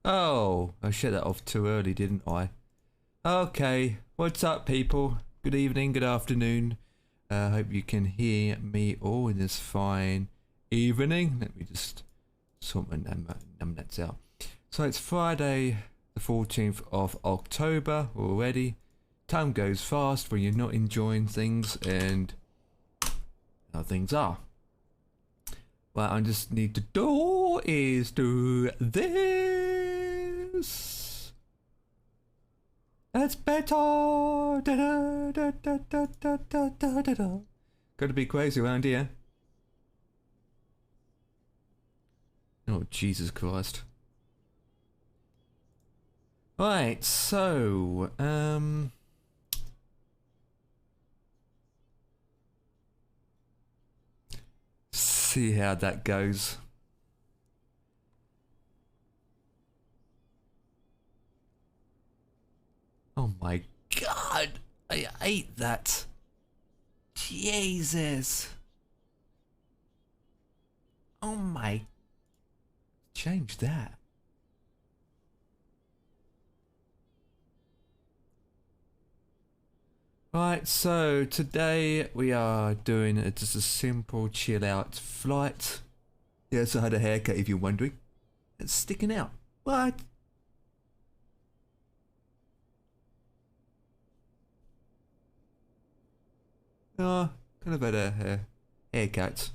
Oh, I shut that off too early, didn't I? Okay, what's up, people? Good evening, good afternoon. Hope you can hear me all in this fine evening. Let me just sort my numbnuts out. So it's Friday, the 14th of October already. Time goes fast when you're not enjoying things, and how things are. What I just need to do is do this. That's better. Da, da, da, da, da, da, da, da, da. Gotta be crazy around here. Oh, Jesus Christ. Right, so, see how that goes. Oh my God, I ate that. Jesus. Oh my. Change that. Right, so today we are doing just a simple chill out flight. Yes, I had a haircut if you're wondering. It's sticking out. What? Oh, kind of had a haircut.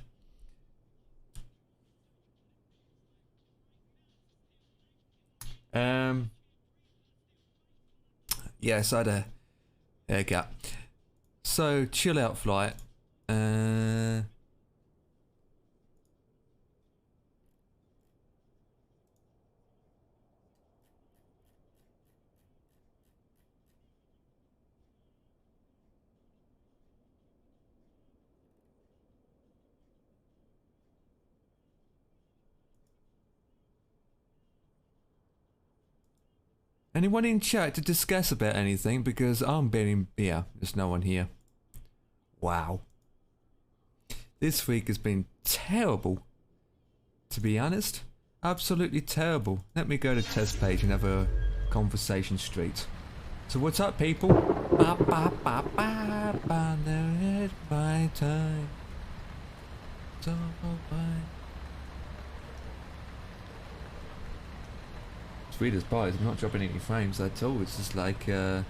Yes, I had a haircut. So, chill out flight. Anyone in chat to discuss about anything? Because I'm being here. There's no one here. Wow. This week has been terrible. To be honest. Absolutely terrible. Let me go to test page and have a conversation street. So what's up, people? Ba ba ba ba ba. Now it's my time. It's all right. Weird as pie, I'm not dropping any frames at all. It's just like I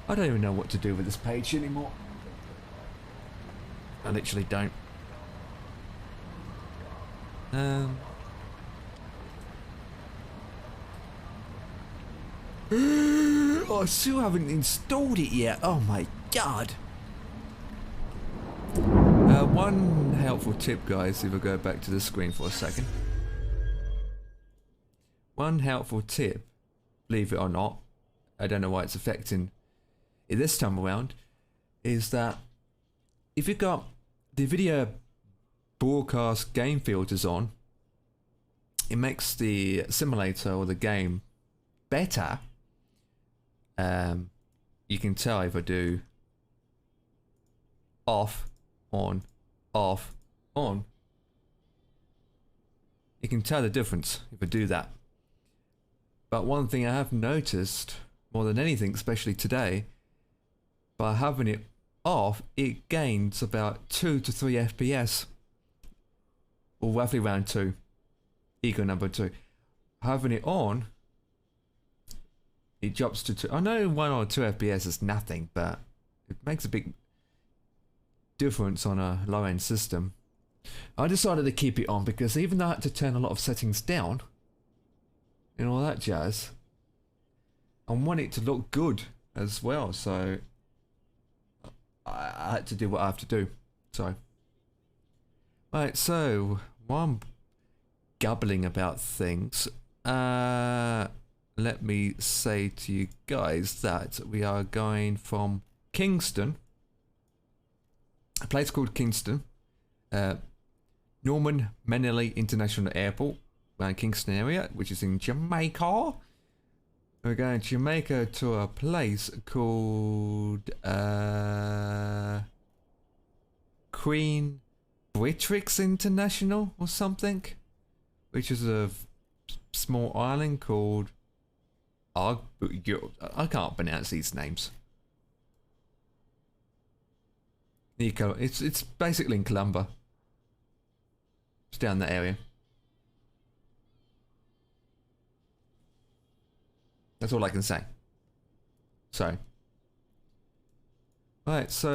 don't even know what to do with this page anymore. I literally don't. I still haven't installed it yet. Oh my God. One helpful tip, guys, if I go back to the screen for a second. One helpful tip, believe it or not, I don't know why it's affecting it this time around, is that if you've got the video broadcast game filters on, it makes the simulator or the game better. You can tell if I do off, on, off, on. You can tell the difference if I do that. But one thing I have noticed, more than anything, especially today, by having it off, it gains about 2 to 3 FPS. Or roughly around 2. Equal number 2. Having it on, it drops to 2. I know 1 or 2 FPS is nothing, but it makes a big difference on a low-end system. I decided to keep it on because even though I had to turn a lot of settings down, and all that jazz, I want it to look good as well, so I had to do what I have to do. So right, so while I'm gabbling about things, let me say to you guys that we are going from Kingston, a place called Kingston, Norman Manley International Airport, around Kingston area, which is in Jamaica. We're going to Jamaica to a place called Queen Beatrix International or something, which is a small island called I can't pronounce these names. Nico, it's basically in Columba. It's down that area. That's all I can say. So. Right, so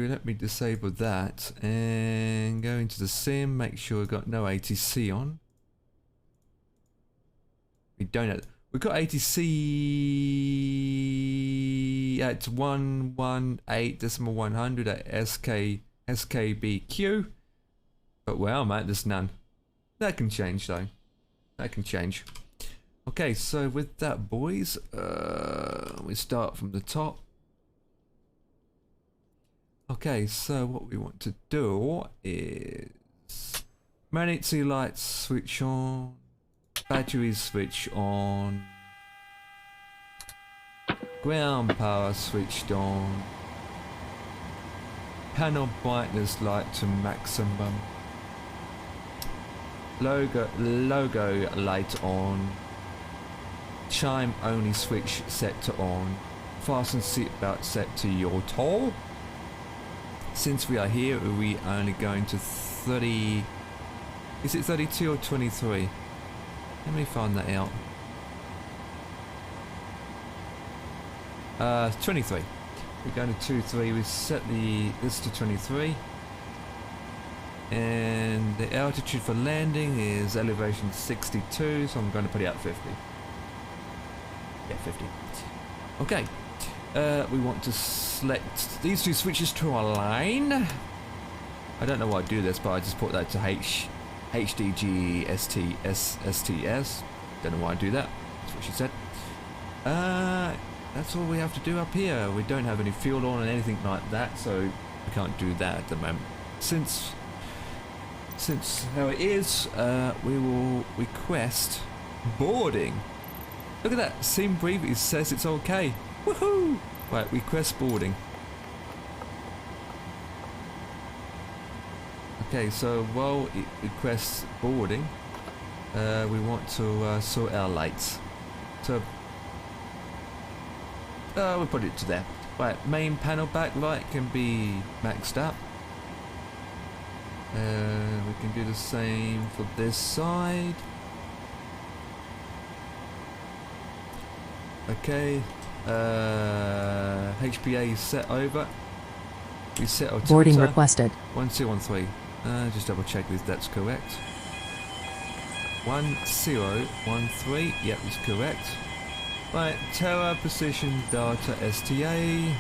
let me disable that and go into the sim, make sure we've got no ATC on. We don't have, we've got ATC at 118.100 at SKBQ. But where I'm at, there's none. That can change though. That can change. Okay, so with that, boys, we start from the top. Okay, so what we want to do is emergency lights switch on, batteries switch on, ground power switched on, panel brightness light to maximum, logo light on, chime only switch set to on, fasten seatbelt set to your toll. Since we are here, are we only going to 30... Is it 32 or 23? Let me find that out. 23. We're going to 2-3. We set this to 23. And the altitude for landing is elevation 62, so I'm going to put it at 50. Yeah, 50. Okay. We want to select these two switches to align. I don't know why I do this, but I just put that to HDG STS. Don't know why I do that. That's what she said. That's all we have to do up here. We don't have any fuel on and anything like that, so we can't do that at the moment. Since how it is, we will request boarding. Look at that. Sim brief. It says it's okay. Woohoo! Right, request boarding. Okay, so while it requests boarding, we want to sort our lights. So, we'll put it to there. Right, main panel backlight can be maxed up. We can do the same for this side. Okay. HPA is set over. We set our boarding requested. 1013. Just double check if that's correct. 1013. Yep, it's correct. Right, tower position data STA.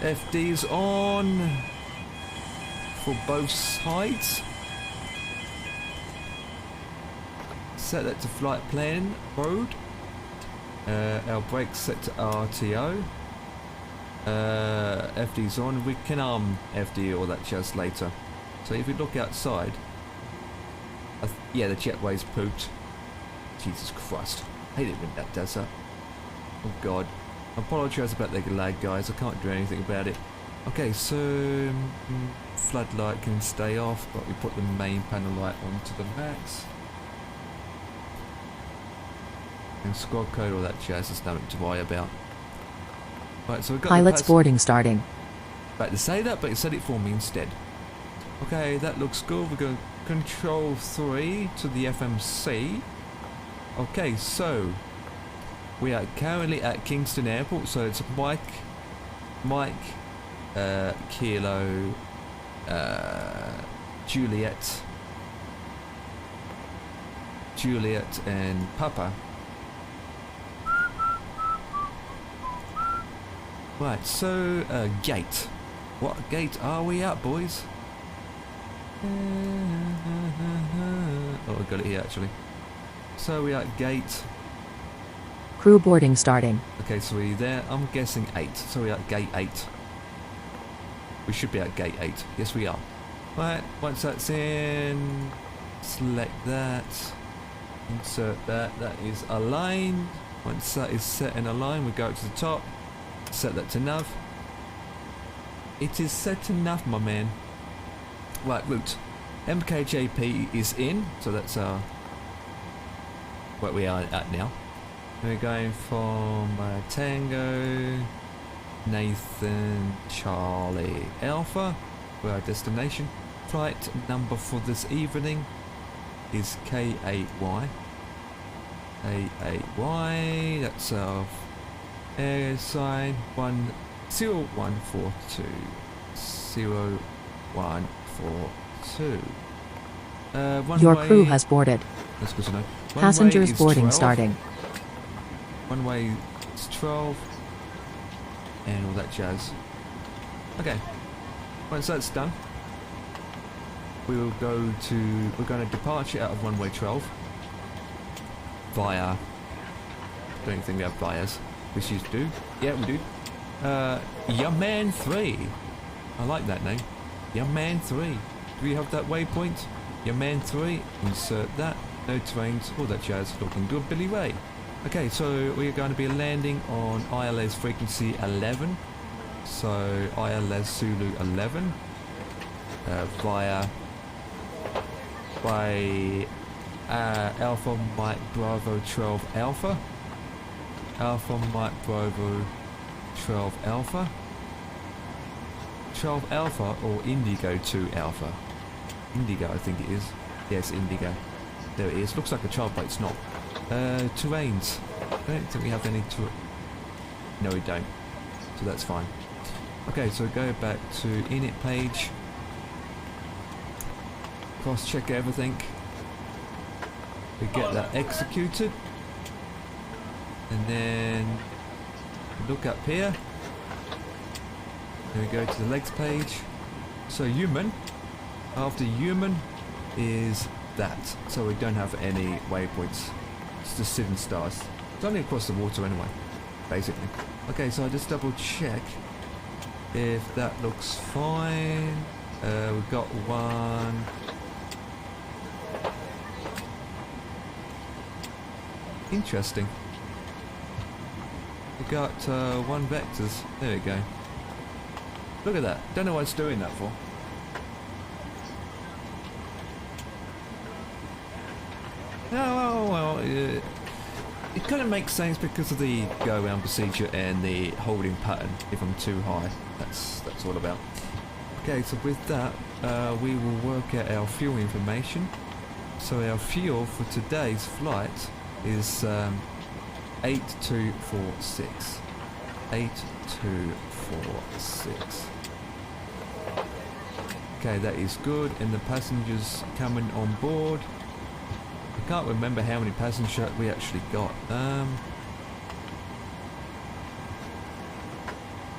FD's on for both sides. Set that to flight plan mode. Our brakes set to RTO. FD's on. We can arm FD or that just later. So if we look outside, yeah, the jetway's pooped. Jesus Christ, I hate it when that does that. Oh God, I apologise about the lag, guys. I can't do anything about it. Okay, so floodlight can stay off, but we put the main panel light onto the max. And squad code, all that jazz, there's nothing to worry about. Right, so we've got pilot's boarding starting. About to say that, but it said it for me instead. Okay, that looks good. We're going to control 3 to the FMC. Okay, so we are currently at Kingston Airport, so it's Mike, Kilo, Juliet, and Papa. Right, so gate. What gate are we at, boys? Oh, I got it here actually. So we are at gate. Crew boarding starting. Okay, so we're there. I'm guessing 8. So we're at gate 8. We should be at gate 8. Yes, we are. Right, once that's in, select that. Insert that. That is aligned. Once that is set and aligned, we go to the top. Set that to nav. It is set to nav, my man. Right, route. MKJP is in, so that's our where we are at now. We're going from Tango, Nathan, Charlie, Alpha, for our destination. Flight number for this evening is K8Y. K8Y, that's our air sign 10142. 0142. Your crew has boarded. That's good to know. Passengers boarding 12. starting. One way is 12. And all that jazz. Okay. Once that's done, we're going to departure out of runway 12 via, don't think we have vias, we should do, yeah we do, Yaman 3, I like that name, Yaman 3, do we have that waypoint, Yaman 3, insert that, no terrains, all that jazz, looking good Billy Ray. Okay, so we're going to be landing on ILS frequency 11, so ILS Zulu 11, by Alpha Mike Bravo 12 Alpha, Alpha Mike Bravo 12 Alpha, 12 Alpha or Indigo 2 Alpha, Indigo I think it is, yes Indigo, there it is, looks like a child but it's not. Terrains, I don't think we have any no we don't, so that's fine. Okay, so go back to init page, cross check everything, we get that executed, and then look up here, and we go to the legs page, so human, after human is that, so we don't have any waypoints, it's just 7 stars, it's only across the water anyway, basically. Okay, so I just double check if that looks fine, we've got one. Interesting. We got 1 vectors. There we go. Look at that. Don't know what it's doing that for. Oh well. It kind of makes sense because of the go around procedure and the holding pattern. If I'm too high, that's all about. Okay, so with that, we will work out our fuel information. So our fuel for today's flight is 8246. 8246. Okay, that is good. And the passengers coming on board. I can't remember how many passengers we actually got.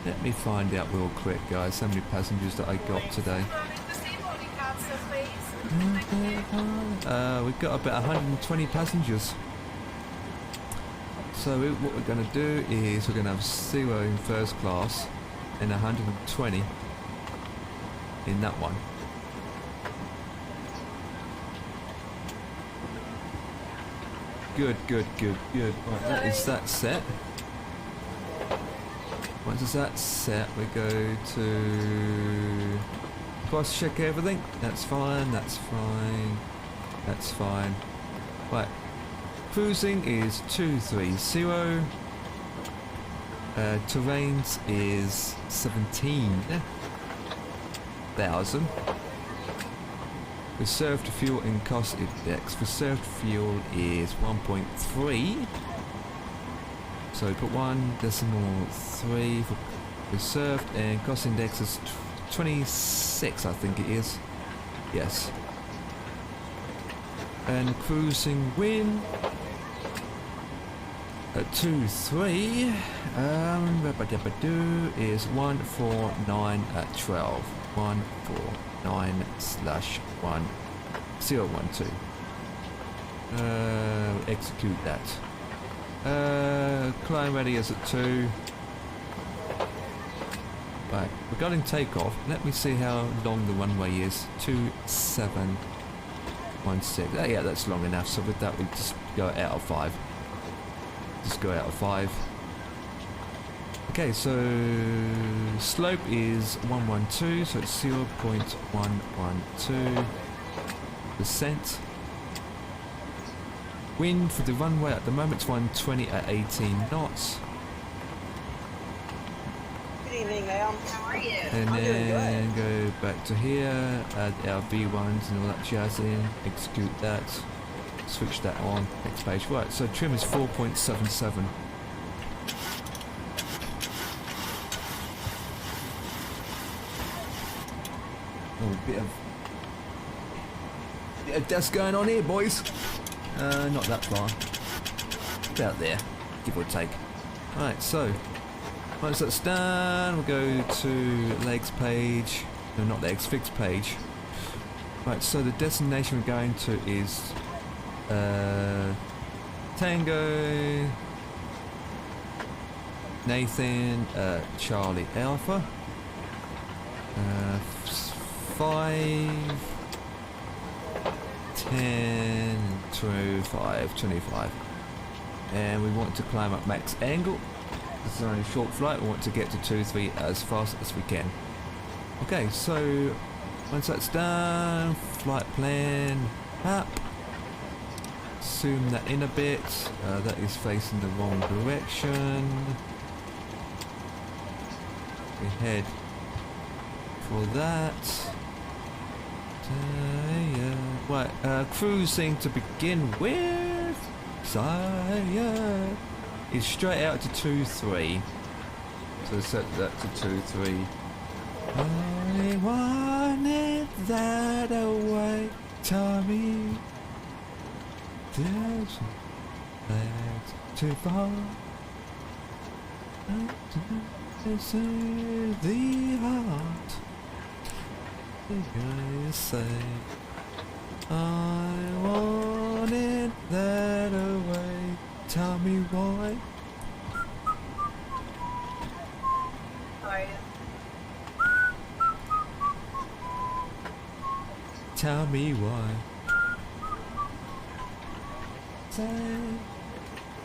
Let me find out real quick, guys, how many passengers that I got today. We've got about 120 passengers. So what we're going to do is we're going to have 0 in first class and 120 in that one. Good. Right, that is that set. Once it's that set, we go to cross check everything. That's fine. Right. Cruising is 230. Terrains is 17,000. Reserved fuel and cost index. Reserved fuel is 1.3. So we put 1.3 for reserved, and cost index is 26, I think it is. Yes. And cruising wind at 23 is 149 at 12. 149/1012. Execute that. Climb radius at 2. Right, regarding takeoff, let me see how long the runway is. 2716. Oh, yeah, that's long enough. So with that, we just go out of 5. Just go out of 5. Okay, so slope is 112, so it's 0.112%. Wind for the runway at the moment is 120 at 18 knots. Good evening, ma'am. How are you? And then go back to here, add our V1s and all that jazz in, execute that, switch that on, next page. Right, so trim is 4.77. Oh, bit of dust going on here, boys. Not that far. About there, give or take. Alright, so once that's done, we'll go to legs page. No, not legs, fixed page. Right, so the destination we're going to is Tango, Nathan, Charlie Alpha. 5, 10, 25, 25. And we want to climb up max angle. This is only a short flight, we want to get to 2-3 as fast as we can. Okay, so once that's done, flight plan up. Zoom that in a bit, that is facing the wrong direction. We head for that. Right, cruising to begin with. Is straight out to 2-3. So set that to 2-3. I wanted that away, Tommy. That's too far. It's the heart. You say I wanted that away. Tell me why. How are you? Tell me why. Say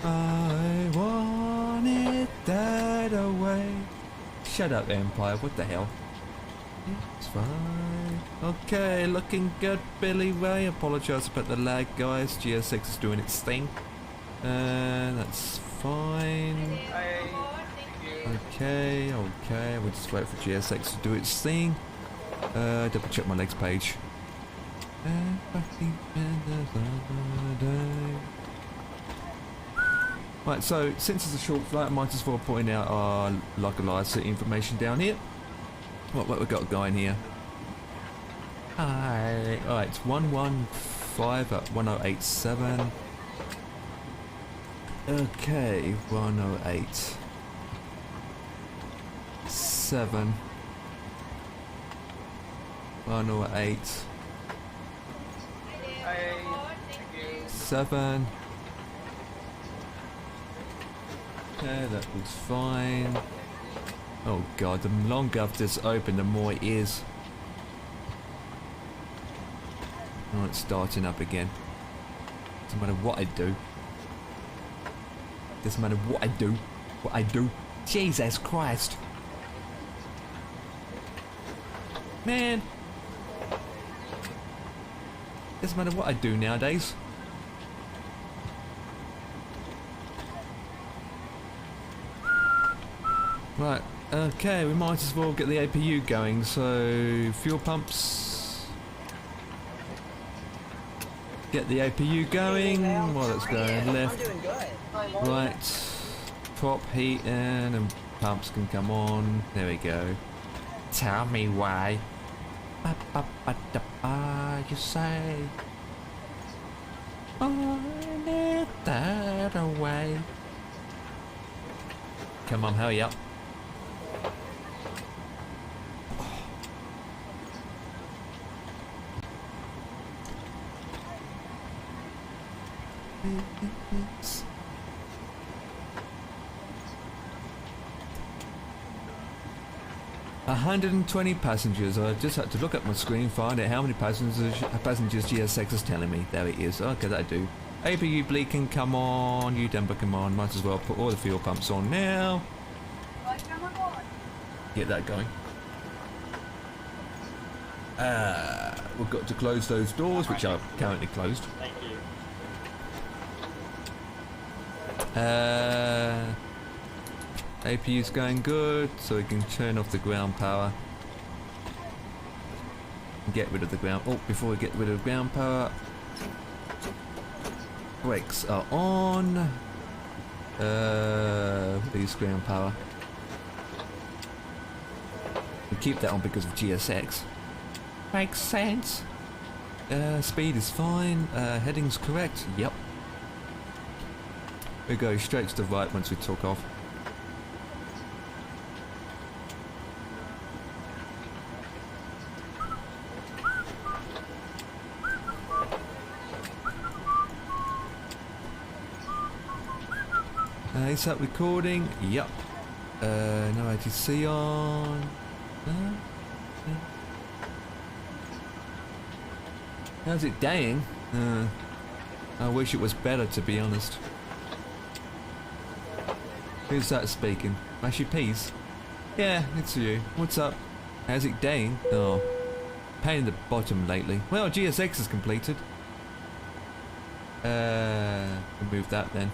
I wanted that away. Shut up, Empire. What the hell? It's fine. Okay, looking good, Billy Ray. Apologise about the lag, guys. GS6 is doing its thing. That's fine. Okay, we'll just wait for GS6 to do its thing. Double check my legs page. Right, so since it's a short flight, I might as well point out our localizer information down here. What we got going here? Hi. Alright, it's 115 at 1087. Okay, 108. 7. 108. 7. Okay, that looks fine. Oh god, the longer I've just opened, the more it is. Oh, it's starting up again. Doesn't matter what I do. Doesn't matter what I do. What I do. Jesus Christ. Man. Doesn't matter what I do nowadays. Right. Okay, we might as well get the APU going, so fuel pumps. Get the APU going. While it's going left. Right. Prop heating and pumps can come on. There we go. Tell me why. You say. I need that away. Come on, hurry up. It's 120 passengers. I just had to look at my screen, find out how many passengers GS6 is telling me. There it is. Okay, that'll do. APU bleed can come on. U-Demper come on. Might as well put all the fuel pumps on now. Get that going. We've got to close those doors, which are currently closed. Thank you. APU's going good, so we can turn off the ground power. Get rid of the ground. Oh, before we get rid of ground power, brakes are on. Please ground power. We keep that on because of GSX. Makes sense. Speed is fine. Heading's correct. Yep. We go straight to the right once we took off. Is that recording? Yep. No ATC on. How's it going? I wish it was better, to be honest. Who's that speaking? Mashy Peas? Yeah, it's you. What's up? How's it going? Oh, pain in the bottom lately. Well, GSX is completed. Remove that then.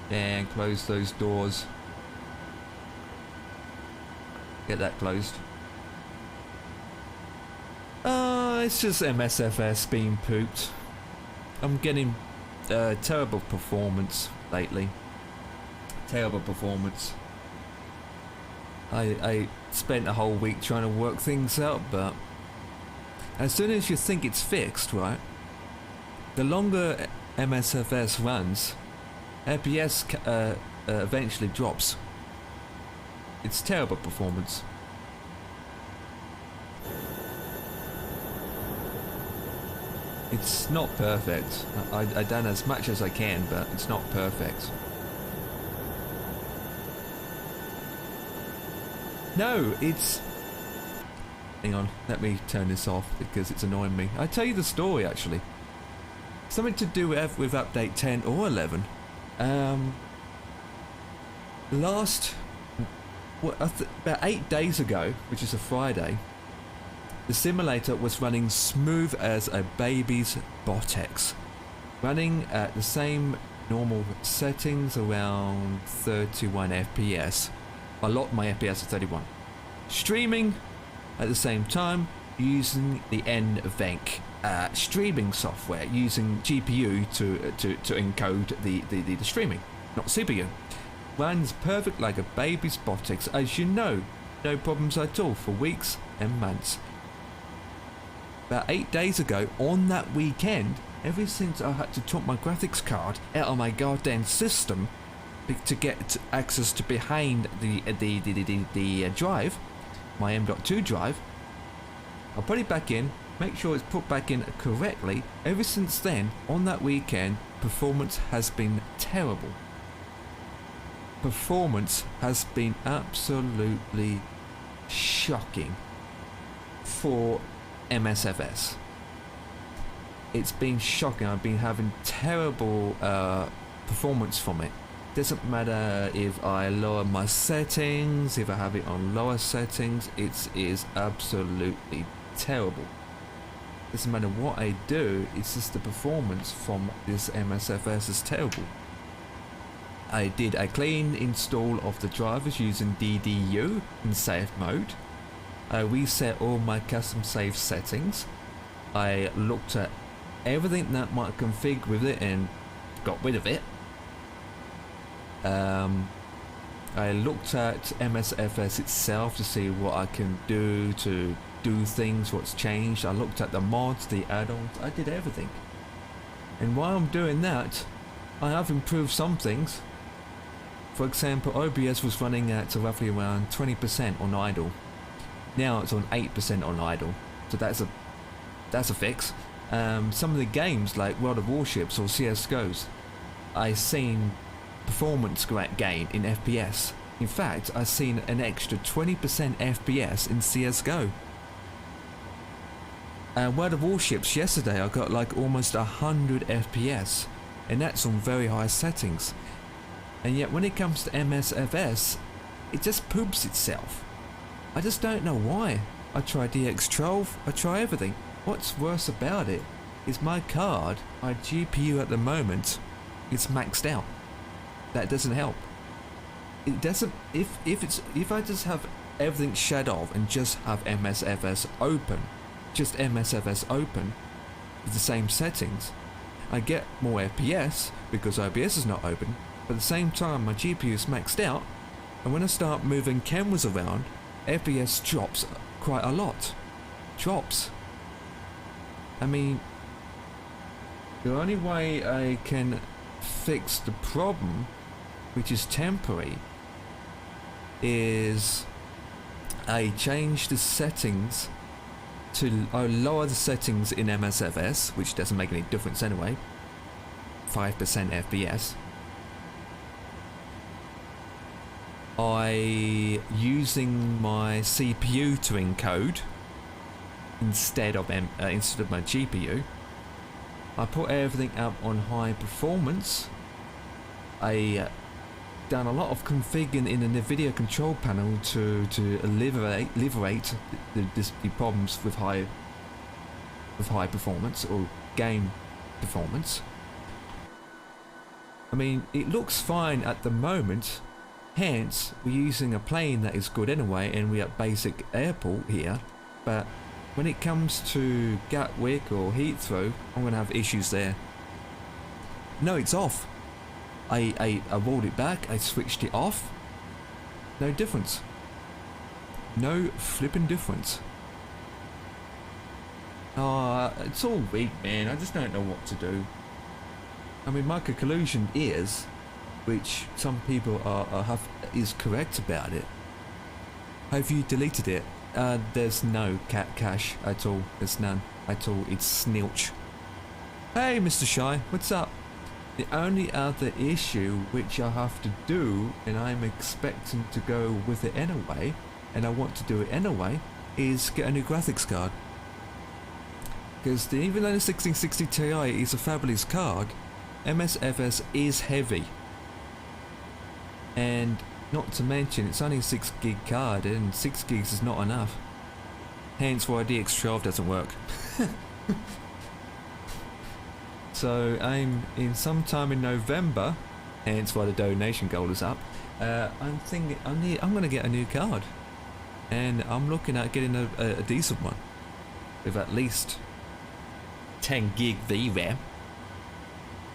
And close those doors. Get that closed. It's just MSFS being pooped. I'm getting terrible performance lately. Terrible performance. I spent a whole week trying to work things out, but as soon as you think it's fixed, right? The longer MSFS runs, FPS eventually drops. It's terrible performance. It's not perfect. I've done as much as I can, but it's not perfect. No, it's... Hang on, let me turn this off because it's annoying me. I'll tell you the story actually. Something to do with update 10 or 11. About 8 days ago, which is a Friday, the simulator was running smooth as a baby's buttocks, running at the same normal settings, around 31 FPS. I locked my FPS at 31. Streaming at the same time using the NVENC streaming software, using GPU to encode the streaming, not CPU. Runs perfect like a baby's buttocks, as you know. No problems at all for weeks and months. About 8 days ago, on that weekend, ever since I had to take my graphics card out of my goddamn system to get access to behind the drive, my M.2 drive, I'll put it back in, make sure it's put back in correctly. Ever since then, on that weekend, performance has been terrible. Performance has been absolutely shocking for MSFS. It's been shocking. I've been having terrible performance from it. Doesn't matter if I lower my settings, if I have it on lower settings, it is absolutely terrible. Doesn't matter what I do, it's just the performance from this MSFS is terrible. I did a clean install of the drivers using DDU in safe mode. I reset all my custom save settings. I looked at everything that might config with it and got rid of it. I looked at MSFS itself to see what I can do to do things, what's changed. I looked at the mods, the add-ons, I did everything. And while I'm doing that, I have improved some things. For example, OBS was running at roughly around 20% on idle. Now it's on 8% on idle, so that's a fix. Some of the games like World of Warships or CSGOs, I've seen performance gain in FPS. In fact, I've seen an extra 20% FPS in CSGO. World of Warships yesterday I got like almost 100 FPS, and that's on very high settings. And yet when it comes to MSFS, it just poops itself. I just don't know why. I try DX12, I try everything. What's worse about it is my card, my GPU at the moment, it's maxed out. That doesn't help. It doesn't. If I just have everything shut off and just have MSFS open, just MSFS open with the same settings, I get more FPS because OBS is not open, but at the same time my GPU is maxed out, and when I start moving cameras around, FPS drops quite a lot. Drops. I mean, the only way I can fix the problem, which is temporary, is I change the settings to lower the settings in MSFS, which doesn't make any difference anyway. 5% FPS. Using my CPU to encode instead of my GPU. I put everything up on high performance. I done a lot of configuring in the video control panel to liberate the problems with high performance or game performance. I mean, it looks fine at the moment. Hence, we're using a plane that is good anyway, and we're at basic airport here. But when it comes to Gatwick or Heathrow, I'm gonna have issues there. No, it's off. I rolled it back, I switched it off. No difference. No flipping difference. It's all weak, man. I just don't know what to do. I mean, my conclusion is, which some people is correct about it. Have you deleted it? There's no cache at all. There's none at all. It's snilch. Hey, Mr. Shy, what's up? The only other issue which I have to do, and I'm expecting to go with it anyway, and I want to do it anyway, is get a new graphics card. Because even though the 1660 Ti is a fabulous card, MSFS is heavy. And not to mention, it's only a 6 gig card, and 6 gigs is not enough. Hence why DX12 doesn't work. So I'm in sometime in November, hence why the donation goal is up. I'm thinking I'm gonna get a new card, and I'm looking at getting a decent one with at least 10 gig VRAM.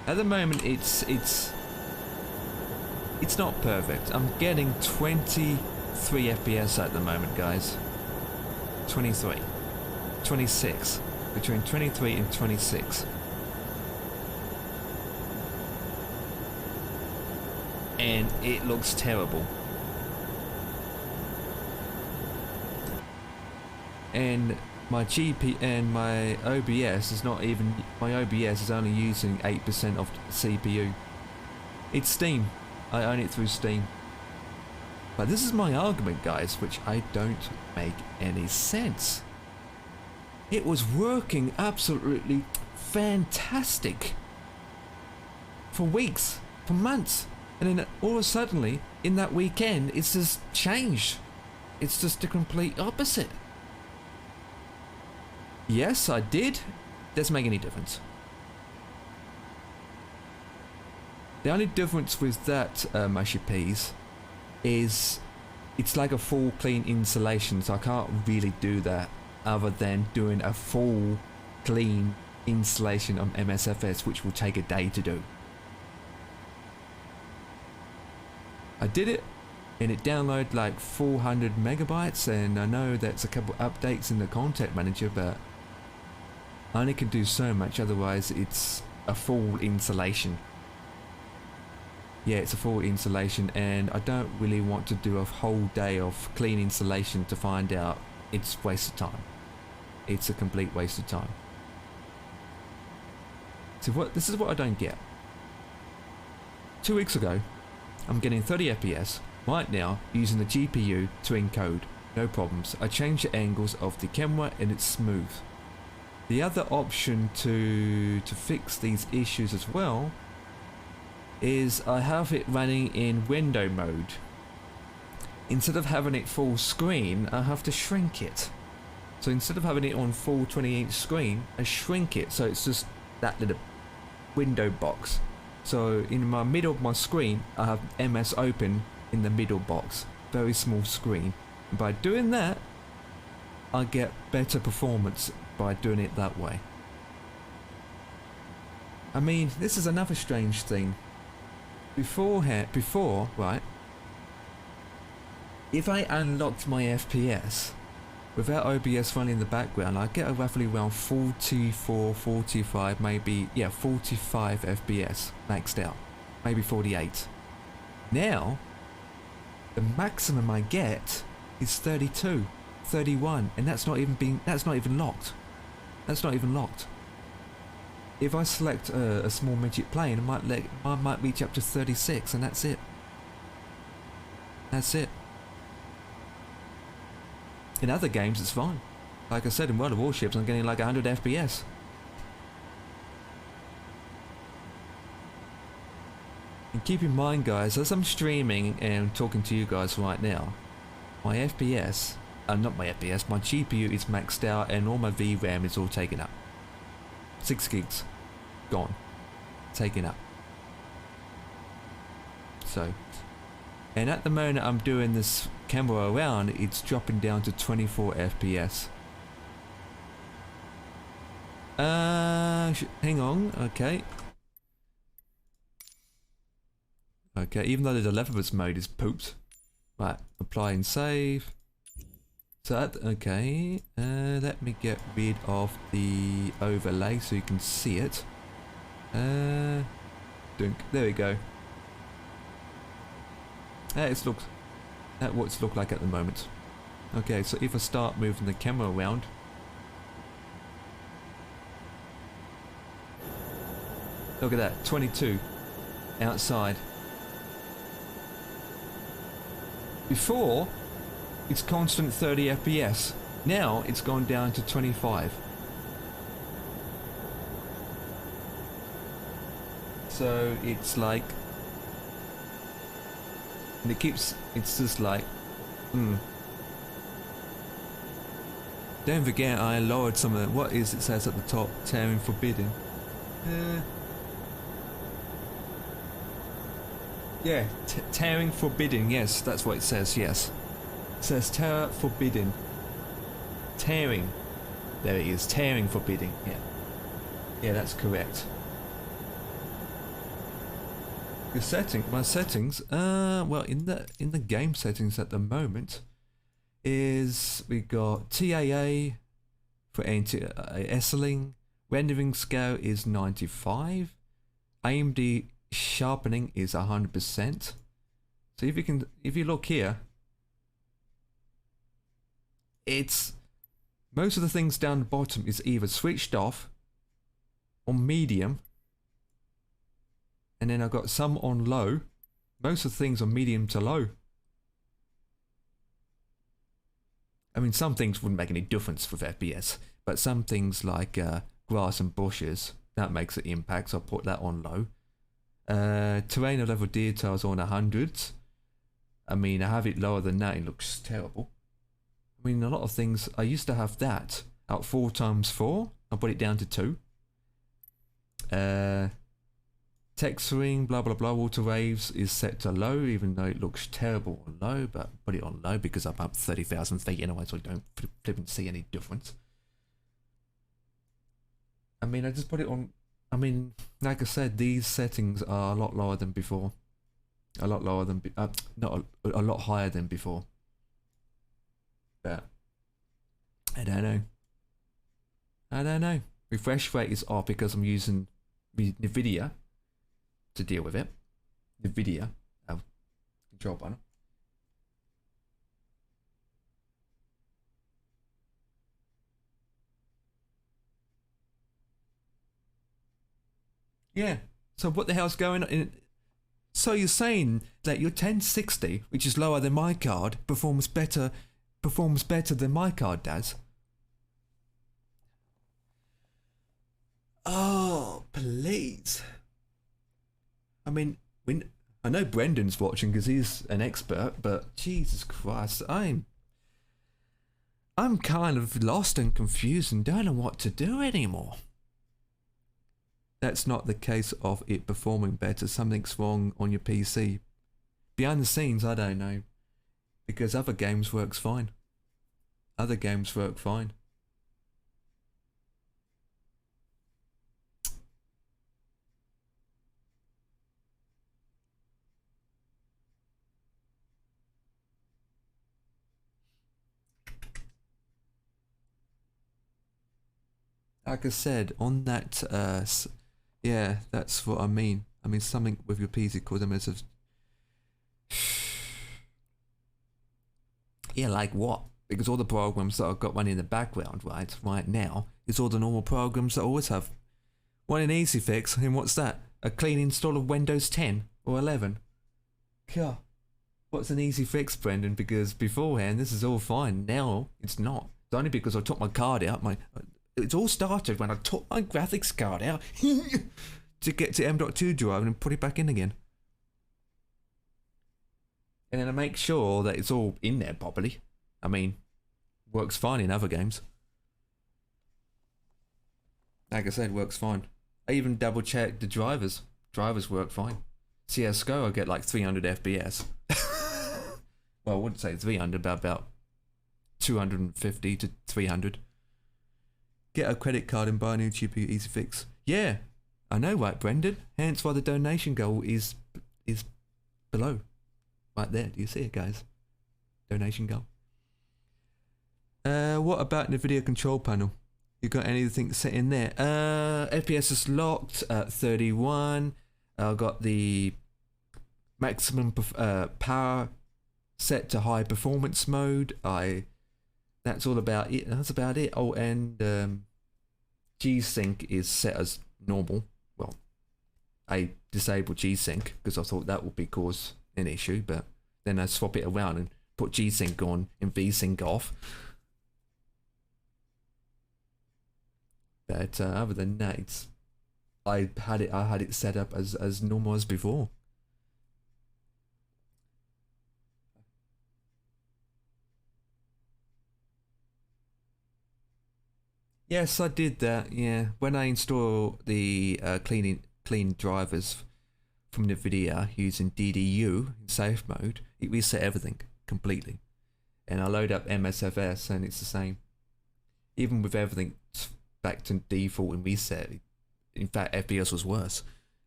At the moment, it's not perfect. I'm getting 23 FPS at the moment, guys. 23, 26, between 23 and 26. And it looks terrible. And my GP and my OBS is not even, my OBS is only using 8% of the CPU. It's Steam. I own it through Steam. But this is my argument, guys, which I don't make any sense. It was working absolutely fantastic for weeks, for months. And then all of a sudden, in that weekend, it's just changed. It's just the complete opposite. Yes, I did. Doesn't make any difference. The only difference with that, mushy peas, is it's like a full clean installation, so I can't really do that other than doing a full clean installation on MSFS, which will take a day to do. I did it, and it downloaded like 400 megabytes, and I know that's a couple updates in the content manager, but I only can do so much, otherwise it's a full installation. Yeah, it's a full installation, and I don't really want to do a whole day of clean installation to find out it's a waste of time. It's a complete waste of time. So this is what I don't get. 2 weeks ago, I'm getting 30 FPS right now using the GPU to encode. No problems. I change the angles of the camera and it's smooth. The other option to fix these issues as well is I have it running in window mode. Instead of having it full screen, I have to shrink it. So instead of having it on full 20-inch screen, I shrink it so it's just that little window box. So in my middle of my screen, I have MS open in the middle box. Very small screen. And by doing that, I get better performance by doing it that way. I mean, this is another strange thing. Before, right, if I unlocked my FPS, without OBS running in the background, I get a roughly around 44, 45, maybe, yeah, 45 FPS maxed out. Maybe 48. Now, the maximum I get is 32, 31, and that's not even locked. That's not even locked. If I select a small midget plane, I might reach up to 36, and that's it. That's it. In other games, it's fine. Like I said, in World of Warships, I'm getting like 100 FPS. And keep in mind, guys, as I'm streaming and talking to you guys right now, my FPS, not my FPS, my GPU is maxed out and all my VRAM is all taken up. 6 gigs. Gone. Taken up. So, and at the moment I'm doing this camera around, it's dropping down to 24 FPS. Hang on, okay. Okay, even though the developers mode is pooped. Right, apply and save. So that, okay, let me get rid of the overlay so you can see it. Dunk, there we go. That's what it's looked like at the moment. Okay, so if I start moving the camera around, look at that, 22 outside. Before, it's constant 30 FPS. Now it's gone down to 25. So it's like, and it's just like, Don't forget I lowered some of what is it says at the top, tearing forbidden. Yeah, tearing forbidden, yes, that's what it says, yes. It says terror forbidden. Tearing. There it is, tearing forbidden, yeah. Yeah, that's correct. My settings, well, in the game settings at the moment, is we got TAA for anti-esseling, rendering scale is 95, AMD sharpening is 100%. So if you look here, it's most of the things down the bottom is either switched off or medium. And then I've got some on low. Most of the things are medium to low. I mean, some things wouldn't make any difference with FPS, but some things like grass and bushes, that makes an impact, so I'll put that on low. Terrain level details on 100s. I mean, I have it lower than that, it looks terrible. I mean, a lot of things, I used to have that at 4x4, I put it down to 2. Texturing, blah blah blah, water waves is set to low, even though it looks terrible on low, but put it on low because I'm up 30,000 feet anyway, so I don't flip and see any difference. I mean, I just put it on, I mean, like I said, these settings are a lot lower than before. A lot lower than, not a lot higher than before. But, I don't know. I don't know. Refresh rate is off because I'm using NVIDIA to deal with it. NVIDIA, control button. Yeah, so what the hell's going on? So you're saying that your 1060, which is lower than my card, performs better than my card does? Oh, please. I mean, I know Brendan's watching because he's an expert, but Jesus Christ, I'm kind of lost and confused and don't know what to do anymore. That's not the case of it performing better. Something's wrong on your PC. Behind the scenes, I don't know. Because other games works fine. Other games work fine. Like I said, on that, yeah, that's what I mean. I mean, something with your PC called MSFS. Yeah, like what? Because all the programs that I've got running in the background right now, is all the normal programs that I always have. One in Easy Fix, and what's that? A clean install of Windows 10 or 11. God, what's an Easy Fix, Brendan? Because beforehand, this is all fine. Now, it's not. It's only because I took my card out. It all started when I took my graphics card out to get to M.2 drive and put it back in again. And then I make sure that it's all in there properly. I mean, works fine in other games. Like I said, works fine. I even double check the drivers. Drivers work fine. CSGO, I get like 300 FPS. Well, I wouldn't say 300, but about 250 to 300. Get a credit card and buy a new GPU Easy Fix. Yeah, I know, right, Brendan? Hence why the donation goal is below. Right there, do you see it, guys? Donation goal. What about the video control panel? You got anything set in there? FPS is locked at 31. I got the maximum power set to high performance mode. That's all about it. That's about it. Oh, and G-Sync is set as normal. Well, I disabled G-Sync because I thought that would cause an issue, but then I swap it around and put G-Sync on and V-Sync off. But other than that, I had it set up as normal as before. Yes, I did that. Yeah, when I install the clean drivers from NVIDIA using DDU in safe mode, it reset everything completely, and I load up MSFS and it's the same. Even with everything back to default and reset, in fact FPS was worse.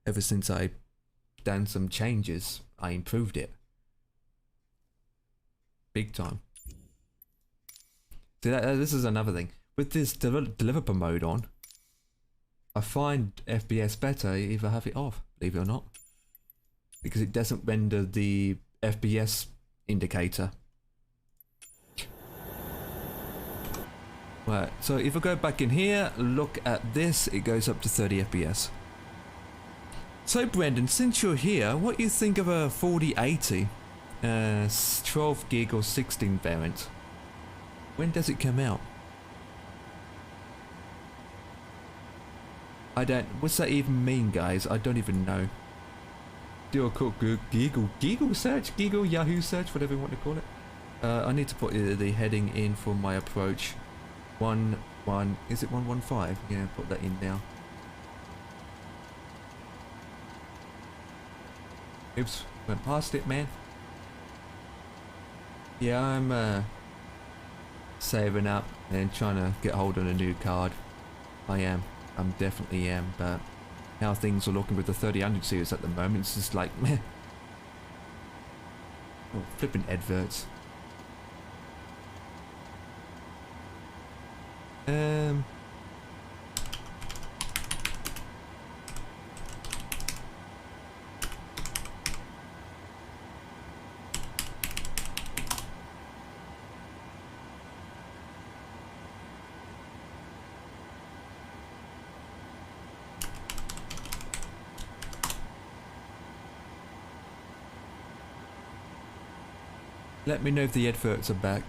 Ever since I done some changes, I improved it big time. See, this is another thing with this developer mode on. I find FPS better if I have it off, believe it or not, because it doesn't render the FPS indicator. Right, so if I go back in here, look at this, it goes up to 30 FPS. So Brendan, since you're here, what do you think of a 4080 12 gig or 16 variant? When does it come out? What's that even mean, guys? I don't even know. Do a quick Google search, Google Yahoo search, whatever you want to call it. I need to put the heading in for my approach. Is it 115? Yeah, put that in now. Oops, went past it, man. Yeah, I'm saving up and trying to get hold of a new card. I definitely am, but how things are looking with the 3000 series at the moment, it's just like, meh. Oh, flipping adverts. Let me know if the adverts are back.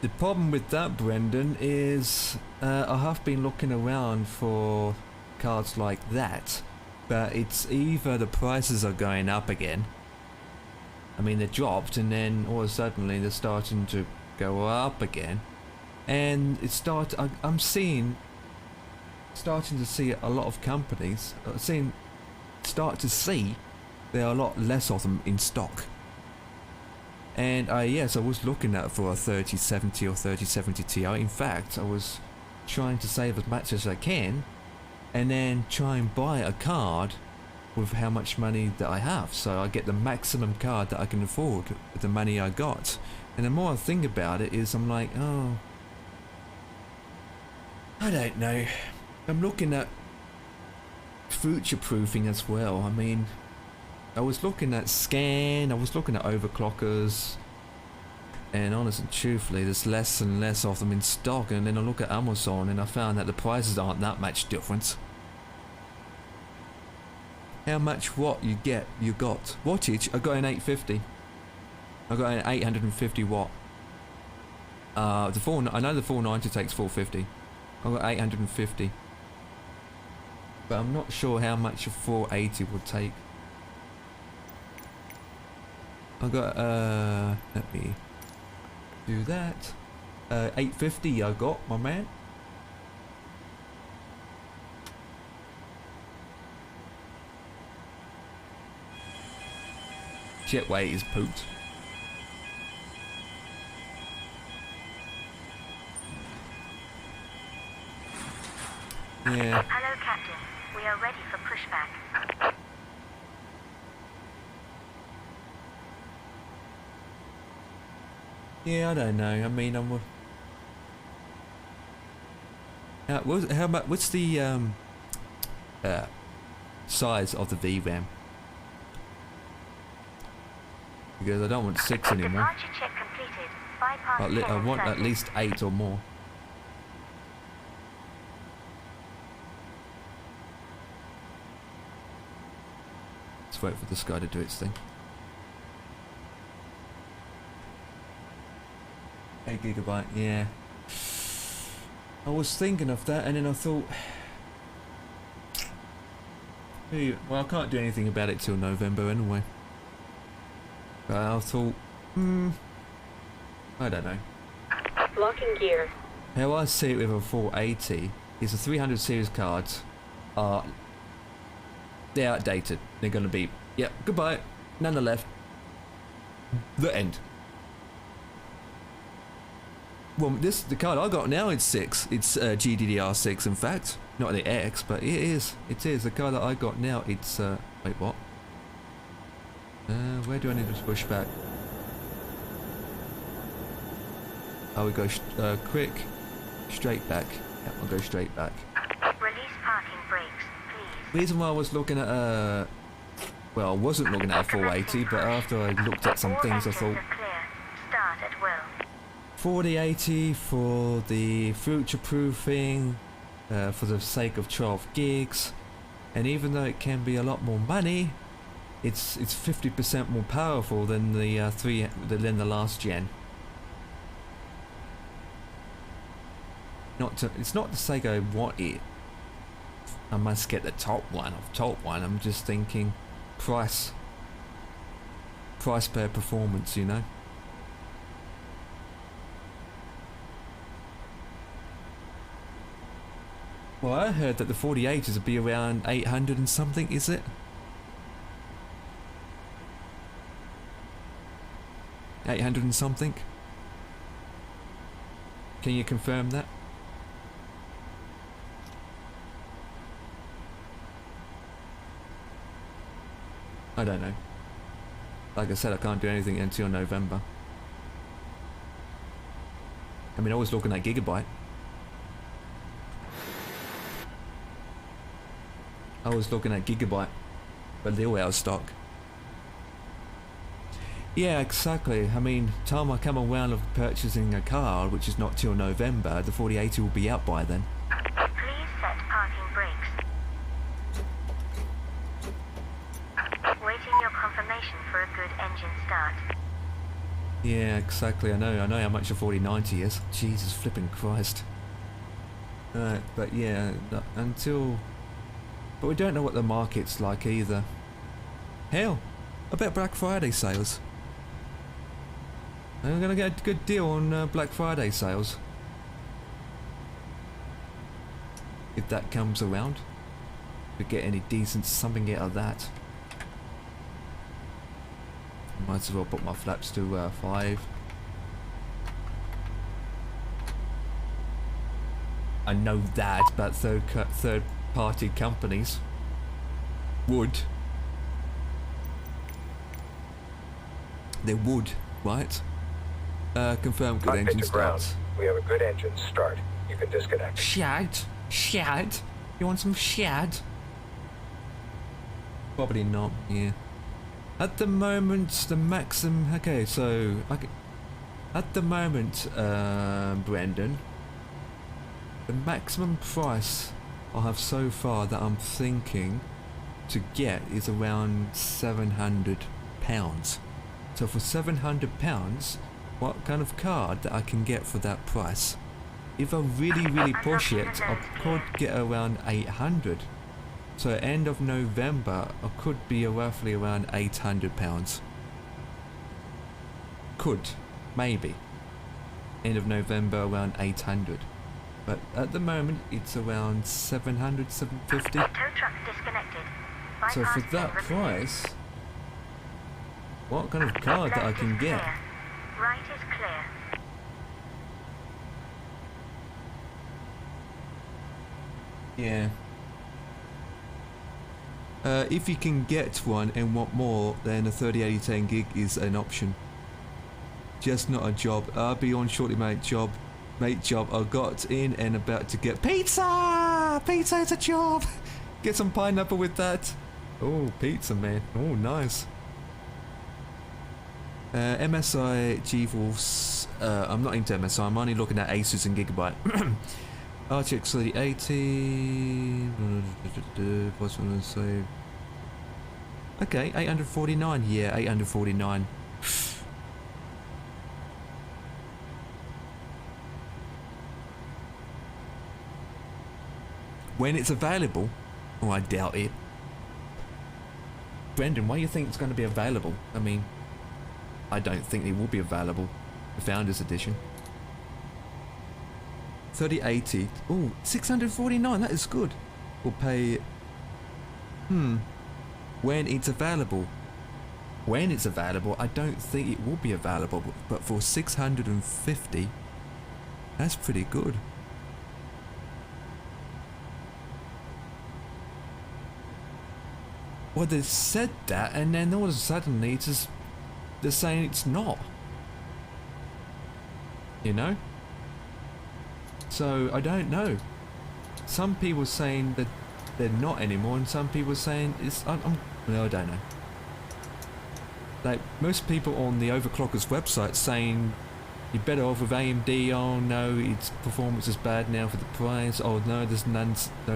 The problem with that, Brendan, is I have been looking around for cars like that, but it's either the prices are going up again. I mean, they dropped, and then all of a sudden they're starting to go up again, and I'm starting to see a lot of companies start to see there are a lot less of them in stock. And yes, I was looking at for a 3070 or 3070 Ti. In fact, I was trying to save as much as I can, and then try and buy a card with how much money that I have, so I get the maximum card that I can afford with the money I got. And the more I think about it, is I'm like, oh, I don't know. I'm looking at future-proofing as well. I mean, I was looking at Scan, I was looking at overclockers, and honestly and truthfully, there's less and less of them in stock. And then I look at Amazon, and I found that the prices aren't that much different. How much watt you got? Wattage, I got an 850. I got an 850 watt. I know the 490 takes 450. I got 850. But I'm not sure how much a 480 would take. I got, let me do that. 850 I got, my man. Jet weight is pooped. Yeah. Hello, Captain. We are ready for pushback. Yeah, I don't know. I mean, what's the size of the VRAM? Because I don't want 6 anymore. Departure check completed. Bypass I want at least 8 or more. Let's wait for this guy to do its thing. 8 GB, yeah. I was thinking of that, and then I thought, well, I can't do anything about it till November anyway. But I thought, I don't know. Locking gear. How I see it with a 480 is the 300 series cards are, they're outdated. They're going to be, yep, goodbye, none are left. The end. Well, the card I got now, it's 6. It's GDDR6, in fact. Not the X, but it is. It is. The card that I got now, it's, wait, what? Where do I need to push back? Oh, we go quick, straight back. Yeah, I'll go straight back. Release parking brakes, please. Reason why I was looking at well, I wasn't looking at a 480, but after I looked at some things, I thought, Start at will. 4080 for the future-proofing, for the sake of 12 gigs, and even though it can be a lot more money, it's 50% more powerful than the than the last gen. It's not to say I want it. I must get the top one. I'm just thinking price per performance, you know. Well, I heard that the 4080s would be around 800 and something, is it? 800 and something? Can you confirm that? I don't know. Like I said, I can't do anything until November. I mean, I was looking at Gigabyte. But they're all out of stock. Yeah, exactly. I mean, time I come around of purchasing a car, which is not till November, the 4080 will be out by then. Please set parking brakes. Waiting your confirmation for a good engine start. Yeah, exactly. I know how much a 4090 is. Jesus flipping Christ. But yeah, but we don't know what the market's like either. Hell, I bet Black Friday sales. I'm gonna get a good deal on Black Friday sales. If that comes around. If we get any decent something out of that. Might as well put my flaps to 5. I know that, but third party companies would. They would, right? Confirm good Cockpit engine to ground. starts. We have a good engine start. You can disconnect. Shad? Shad? You want some shad? Probably not, yeah. At the moment, the maximum... Okay, so... at the moment, Brendan, the maximum price I have so far that I'm thinking to get is around £700. So for £700, what kind of card that I can get for that price? If I really push it, I could get around 800. So end of November, I could be roughly around £800. Could, maybe. End of November, around 800. But at the moment, it's around 700, 750. Tow truck disconnected. So for Bypass that lane price, what kind of card that I left can is get? clear. Right is clear. Yeah. If you can get one and want more, then a 3080 10 gig is an option. Just not a job. I'll be on shortly, mate. Job. I got in and about to get pizza! Pizza is a job! Get some pineapple with that. Oh, pizza, man. Oh, nice. MSI GeForce. I'm not into MSI. I'm only looking at Asus and Gigabyte. RTX 3080. What's I going to say? Okay, 849. Yeah, 849. When it's available? Oh, I doubt it. Brendan, why do you think it's going to be available? I mean, I don't think it will be available. The Founders Edition. 3080. Oh, 649. That is good. We'll pay... When it's available. When it's available, I don't think it will be available. But for 650, that's pretty good. Well, they said that, and then all of a sudden, they're saying it's not. You know? So, I don't know. Some people saying that they're not anymore, and some people saying it's... no, I don't know. Like, most people on the Overclockers website saying you're better off with AMD. Oh no, its performance is bad now for the price. Oh no, there's no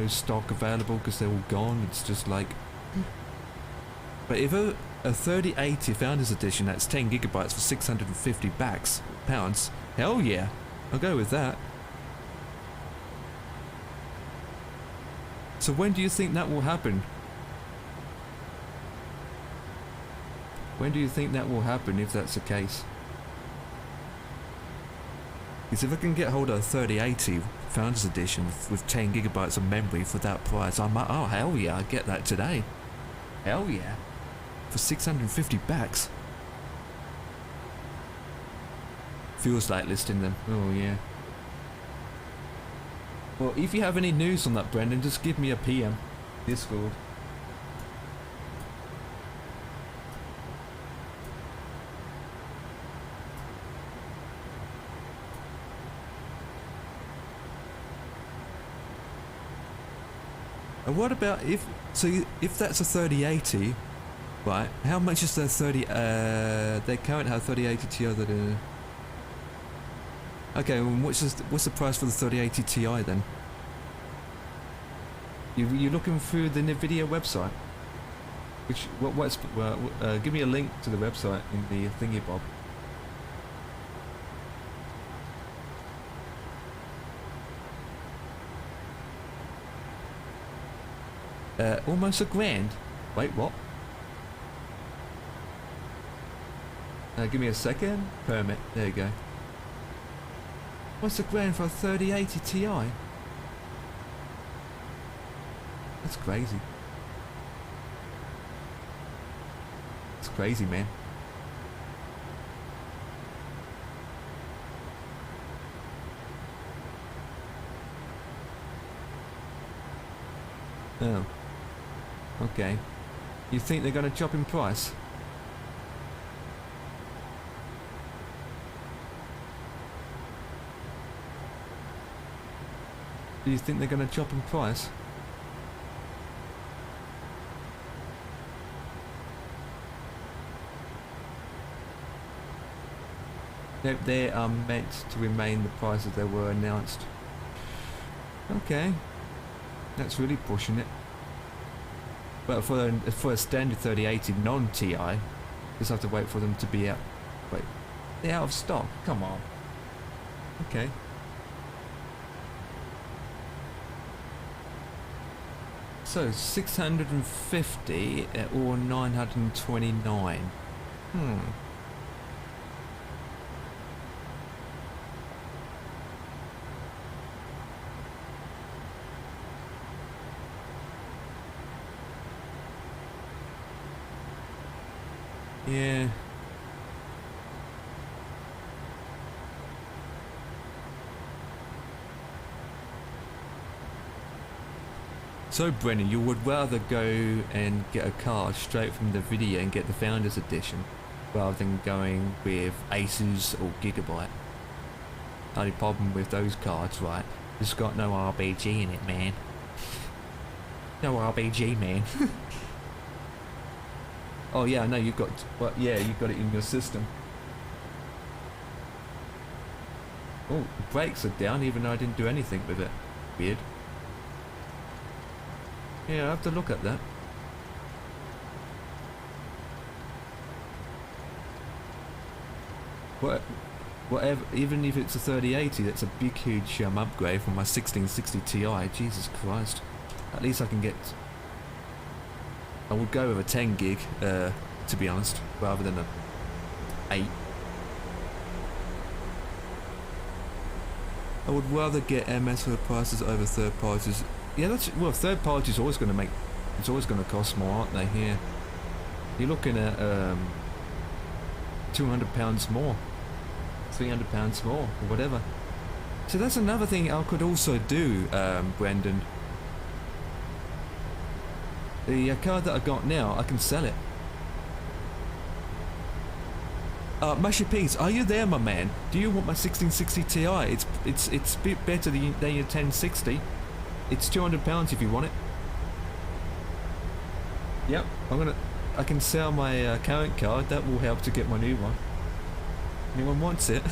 stock available because they're all gone. It's just like... But if a 3080 Founders Edition that's 10 gigabytes for 650 pounds, hell yeah, I'll go with that. So when do you think that will happen? When do you think that will happen if that's the case? Because if I can get hold of a 3080 Founders Edition with 10 gigabytes of memory for that price, I'm like, oh hell yeah, I'll get that today. Hell yeah. For 650 bucks. Feels like listing them. Oh yeah. Well, if you have any news on that, Brendan, just give me a PM. Discord. And what about if that's a 3080, right? How much is the 30? They currently have 3080 Ti that. Okay, well, what's the price for the 3080 Ti then? You're looking through the Nvidia website. Give me a link to the website in the thingy bob. Almost $1,000. Wait, what? Give me a second. Permit. There you go. What's $1,000 for a 3080 Ti? That's crazy. It's crazy, man. Oh. Okay. You think they're going to drop in price? Do you think they're going to drop in price? Nope, they are meant to remain the prices they were announced. Okay. That's really pushing it. But for a standard 3080 non-TI, just have to wait for them to be out. Wait, they're out of stock. Come on. Okay. So 650 or 929. Yeah. So Brennan, you would rather go and get a card straight from the video and get the Founders Edition rather than going with Asus or Gigabyte. Only problem with those cards, right? It's got no RBG in it, man. No RBG, man. Oh yeah, I know you've got. Well, yeah, you've got it in your system. Oh, the brakes are down, even though I didn't do anything with it. Weird. Yeah, I have to look at that. Whatever, even if it's a 3080, that's a big, huge upgrade from my 1660 Ti. Jesus Christ! At least I can get. I would go with a 10 gig, to be honest, rather than a 8. I would rather get MSFS prices over third parties. Yeah, that's well. Third parties always going to make. It's always going to cost more, aren't they? Here, you're looking at £200 more, £300 more, or whatever. So that's another thing I could also do, Brendan. The card that I got now, I can sell it. Mushy Peas, are you there, my man? Do you want my 1660 Ti? It's a bit better than your 1060. It's £200 if you want it. Yep, I can sell my current card. That will help to get my new one. Anyone wants it?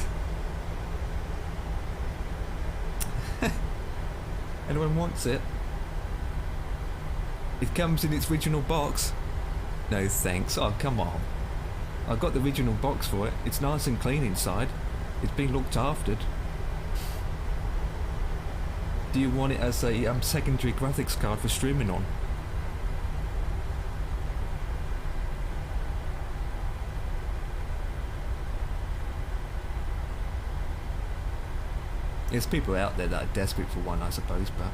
Anyone wants it? It comes in its original box. No thanks. Oh, come on. I got the original box for it. It's nice and clean inside. It's been looked after. Do you want it as a secondary graphics card for streaming on? There's people out there that are desperate for one, I suppose, but...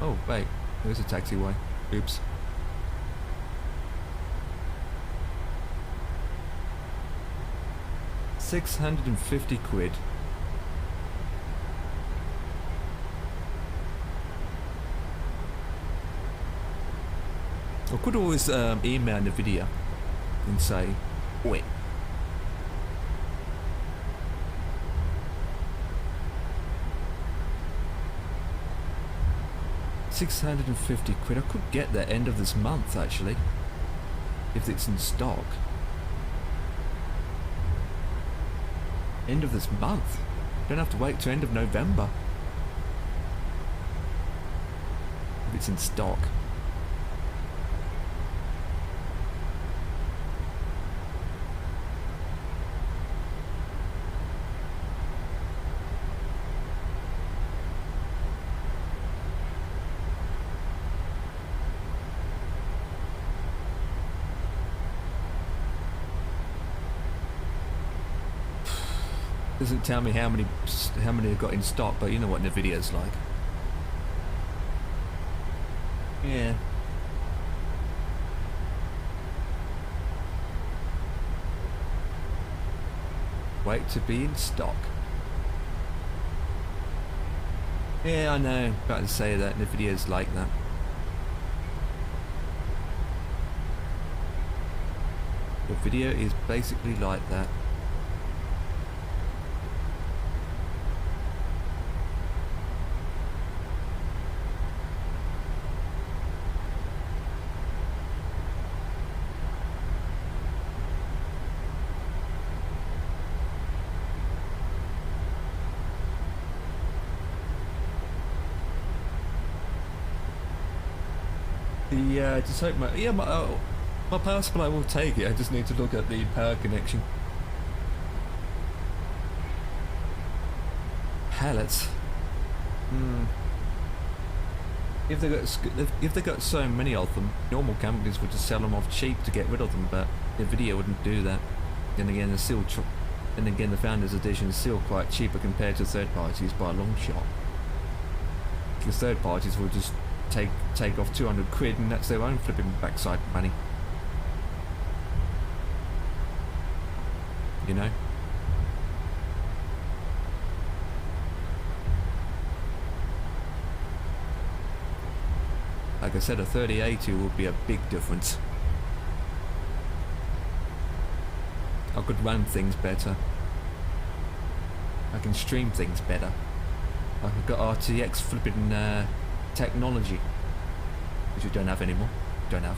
Oh, wait. There's a taxiway. Oops. £650. I could always email the video and say, wait. £650. I could get that end of this month actually, if it's in stock. End of this month. Don't have to wait till end of November. If it's in stock. Doesn't tell me how many I've got in stock, but you know what the video's like. Yeah. Wait to be in stock. Yeah, I know. About to say that the video's like that. The video is basically like that. Just hope my power supply will take it. I just need to look at the power connection. Pallets. If they got so many of them, normal companies would just sell them off cheap to get rid of them. But Nvidia wouldn't do that. Then again, the Founders Edition is still quite cheaper compared to third parties by a long shot. Because third parties will just take off 200 quid and that's their own flipping backside money. You know? Like I said, a 3080 will be a big difference. I could run things better. I can stream things better. I've got RTX flipping technology, which we don't have anymore. Don't have.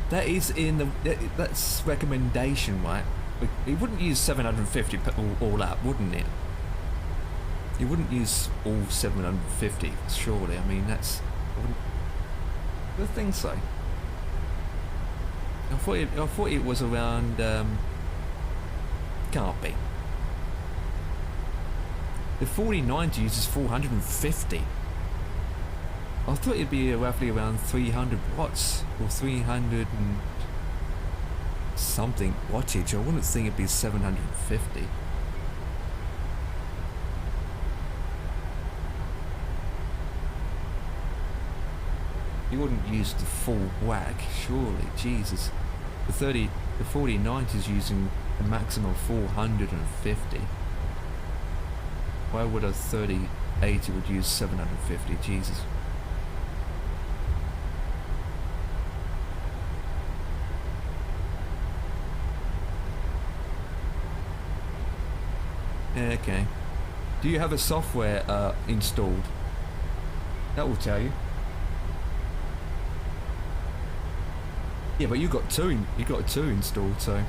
That is in the that's recommendation, right? It wouldn't use 750 all up, wouldn't it? You wouldn't use all 750, surely. I mean, that's... I don't think so. I thought it was around... can't be. The 4090 uses 450. I thought it'd be roughly around 300 watts, or 300 and... something wattage. I wouldn't think it'd be 750. You wouldn't use the full whack, surely. Jesus. The 4090 is using a maximum of 450. Why would a 3080 would use 750? Jesus. Okay. Do you have a software installed? That will tell you. Yeah, but you got two installed, so.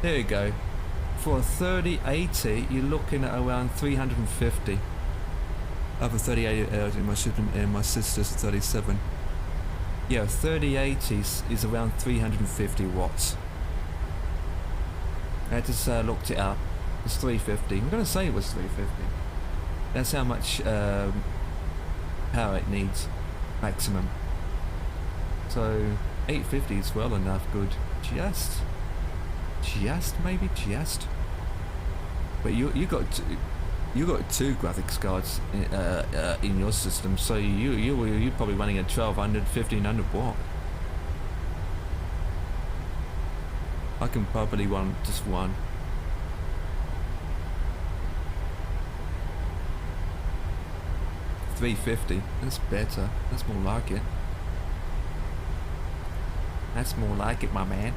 There you go. For a 3080, you're looking at around 350. I have a 3080 in my sister's 37. Yeah, 3080 is around 350 watts. I just looked it up. It's 350. I'm gonna say it was 350. That's how much power it needs, maximum. So 850 is well enough. Good. Maybe. But you got two graphics cards in your system, so you're probably running a 1200, 1500 watt. I can probably run just one. $350. That's better. That's more like it. That's more like it, my man.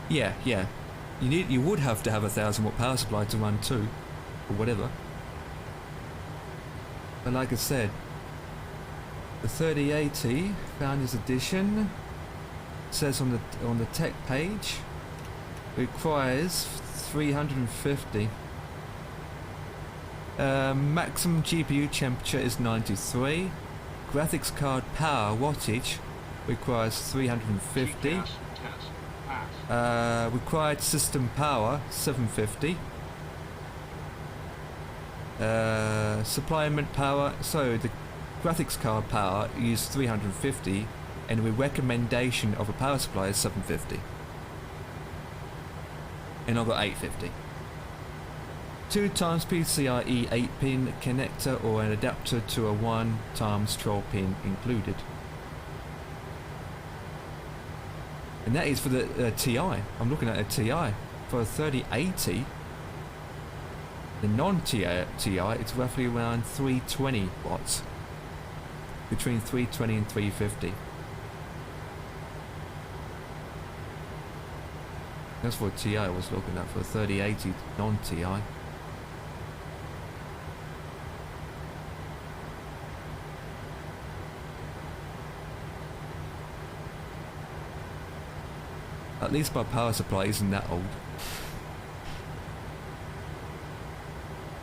Yeah, yeah. You would have to have a 1,000-watt power supply to run 2, or whatever. But like I said, the 3080 Founders Edition says on the tech page requires 350. Maximum GPU temperature is 93. Graphics card power wattage requires 350. Required system power 750. Supplement power, so the graphics card power is 350 and the recommendation of a power supply is 750. And I've got 850. 2 times PCIe 8-pin connector or an adapter to a 1 times 12-pin included. And that is for the TI. I'm looking at a TI. For a 3080, the non-TI, it's roughly around 320 watts. Between 320 and 350. That's what TI I was looking at for a 3080 non-TI. At least my power supply isn't that old.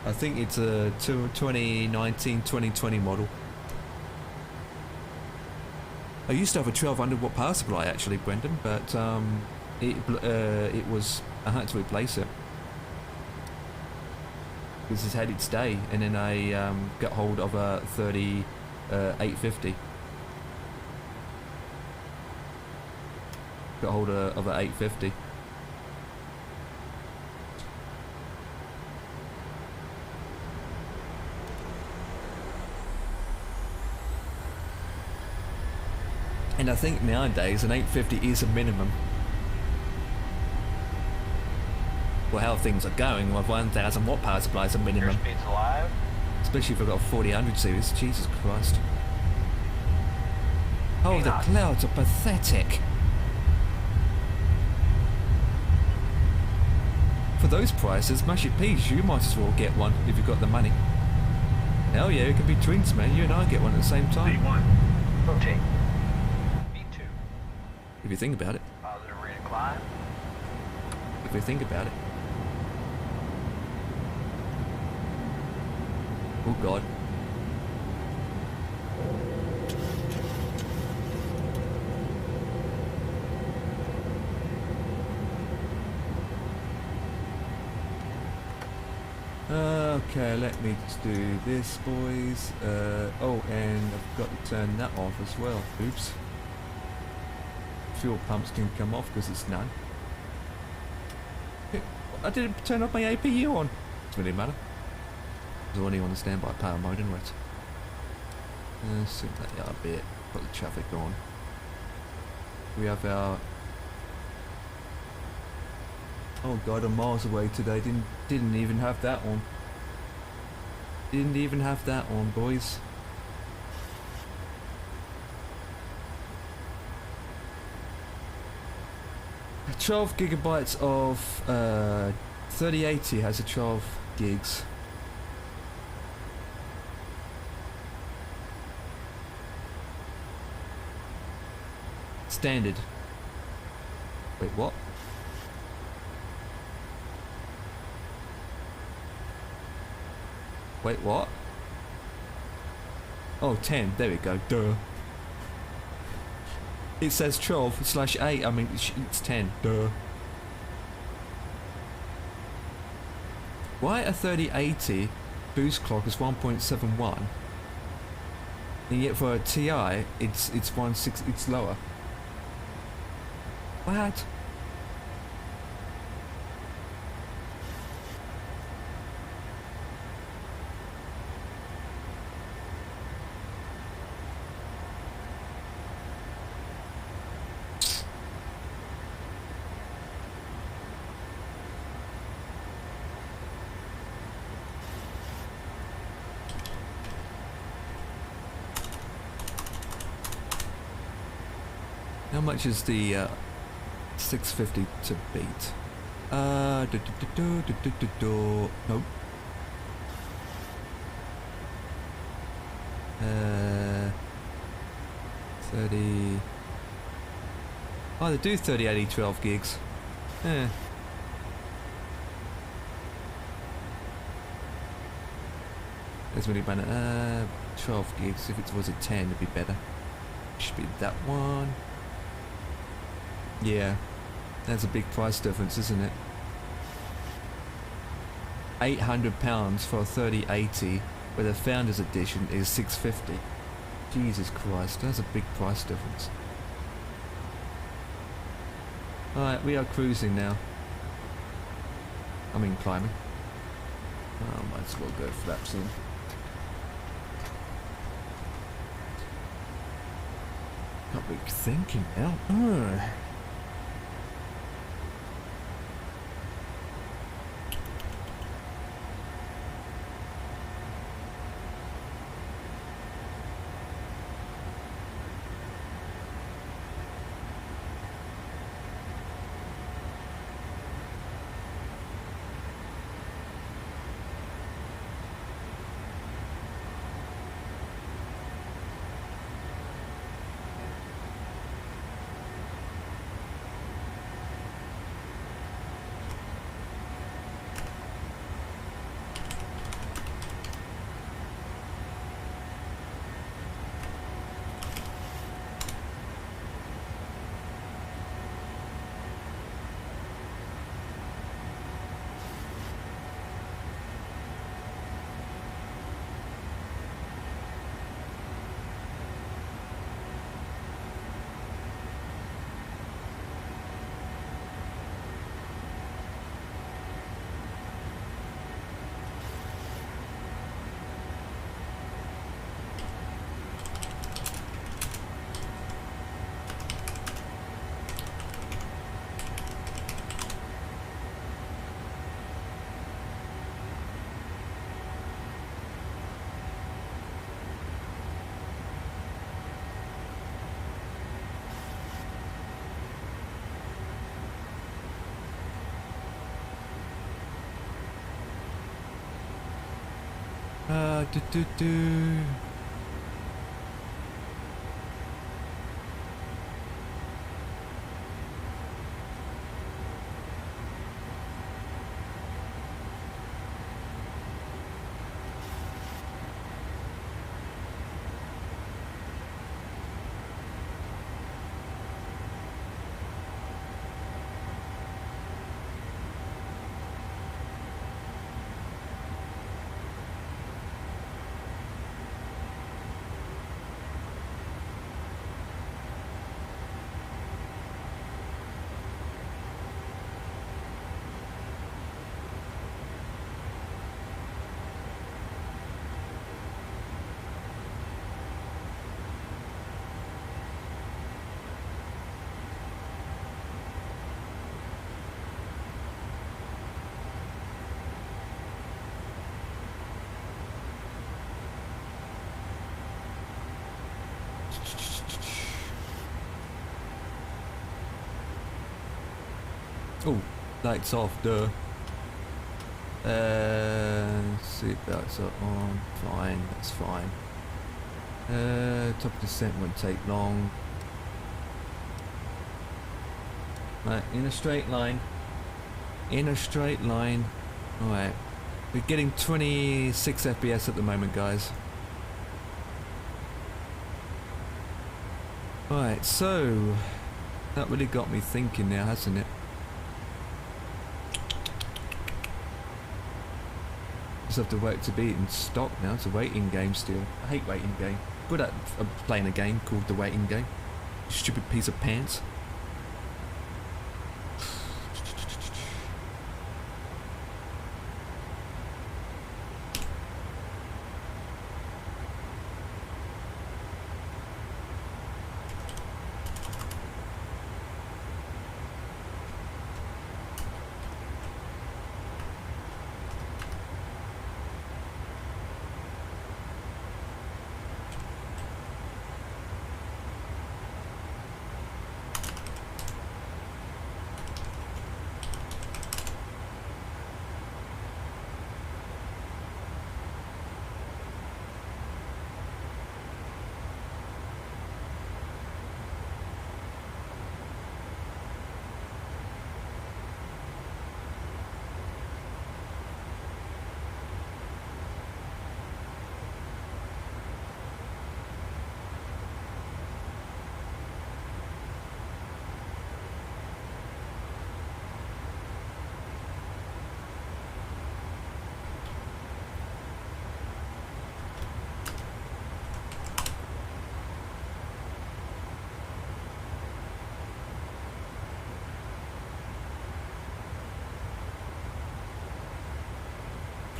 I think it's a 2019-2020 model. I used to have a 1200 watt power supply actually, Brendan, but it was, I had to replace it. Because it's had its day, and then I got hold of a 850. Got hold of an 850. And I think nowadays an 850 is a minimum. Well, how things are going, with 1,000 watt power supply is a minimum. Speed's alive. Especially if I've got a 4000 series. Jesus Christ. Oh, the clouds are pathetic. For those prices, mash your peas, you might as well get one if you've got the money. Hell yeah, it could be twins, man. You and I get one at the same time. V1. Rotate. V2. If you think about it. Positive rate of climb. If we think about it. Oh God. Okay, let me just do this, boys. Oh, and I've got to turn that off as well. Oops. Fuel pumps can come off because it's none. I didn't turn off my APU on. Doesn't really matter. There's only on the standby power mode anyway. Zoom that out a bit. Got the traffic on. We have our. Oh God, I'm miles away today. Didn't even have that on. Didn't even have that on, boys. A 12 gigabytes of 3080 has a 12 gigs. Standard. Wait, what? Wait, what? Oh, 10. There we go. Duh. It says 12/8. I mean, it's 10. Duh. Why a 3080 boost clock is 1.71, and yet for a TI, it's 1.6. It's lower. What? How much is the 650 to beat. Nope. 30. Oh, they do 30, 80, 12 gigs. Eh. There's really bad. 12 gigs. If it was a 10, it'd be better. Should be that one. Yeah. That's a big price difference, isn't it? £800 for a 3080, where the Founders Edition is $650. Jesus Christ, that's a big price difference. Alright, we are cruising now. I mean climbing. Oh, might as well go for that soon. Got me thinking now. Do. Oh, lights off, duh. Seatbelts are on, fine, that's fine. Top descent won't take long. Right, in a straight line. In a straight line. Alright. We're getting 26 FPS at the moment, guys. Alright, so that really got me thinking now, hasn't it? Just have to wait to be in stock now. It's a waiting game still. I hate waiting game. Good at playing a game called the waiting game. Stupid piece of pants.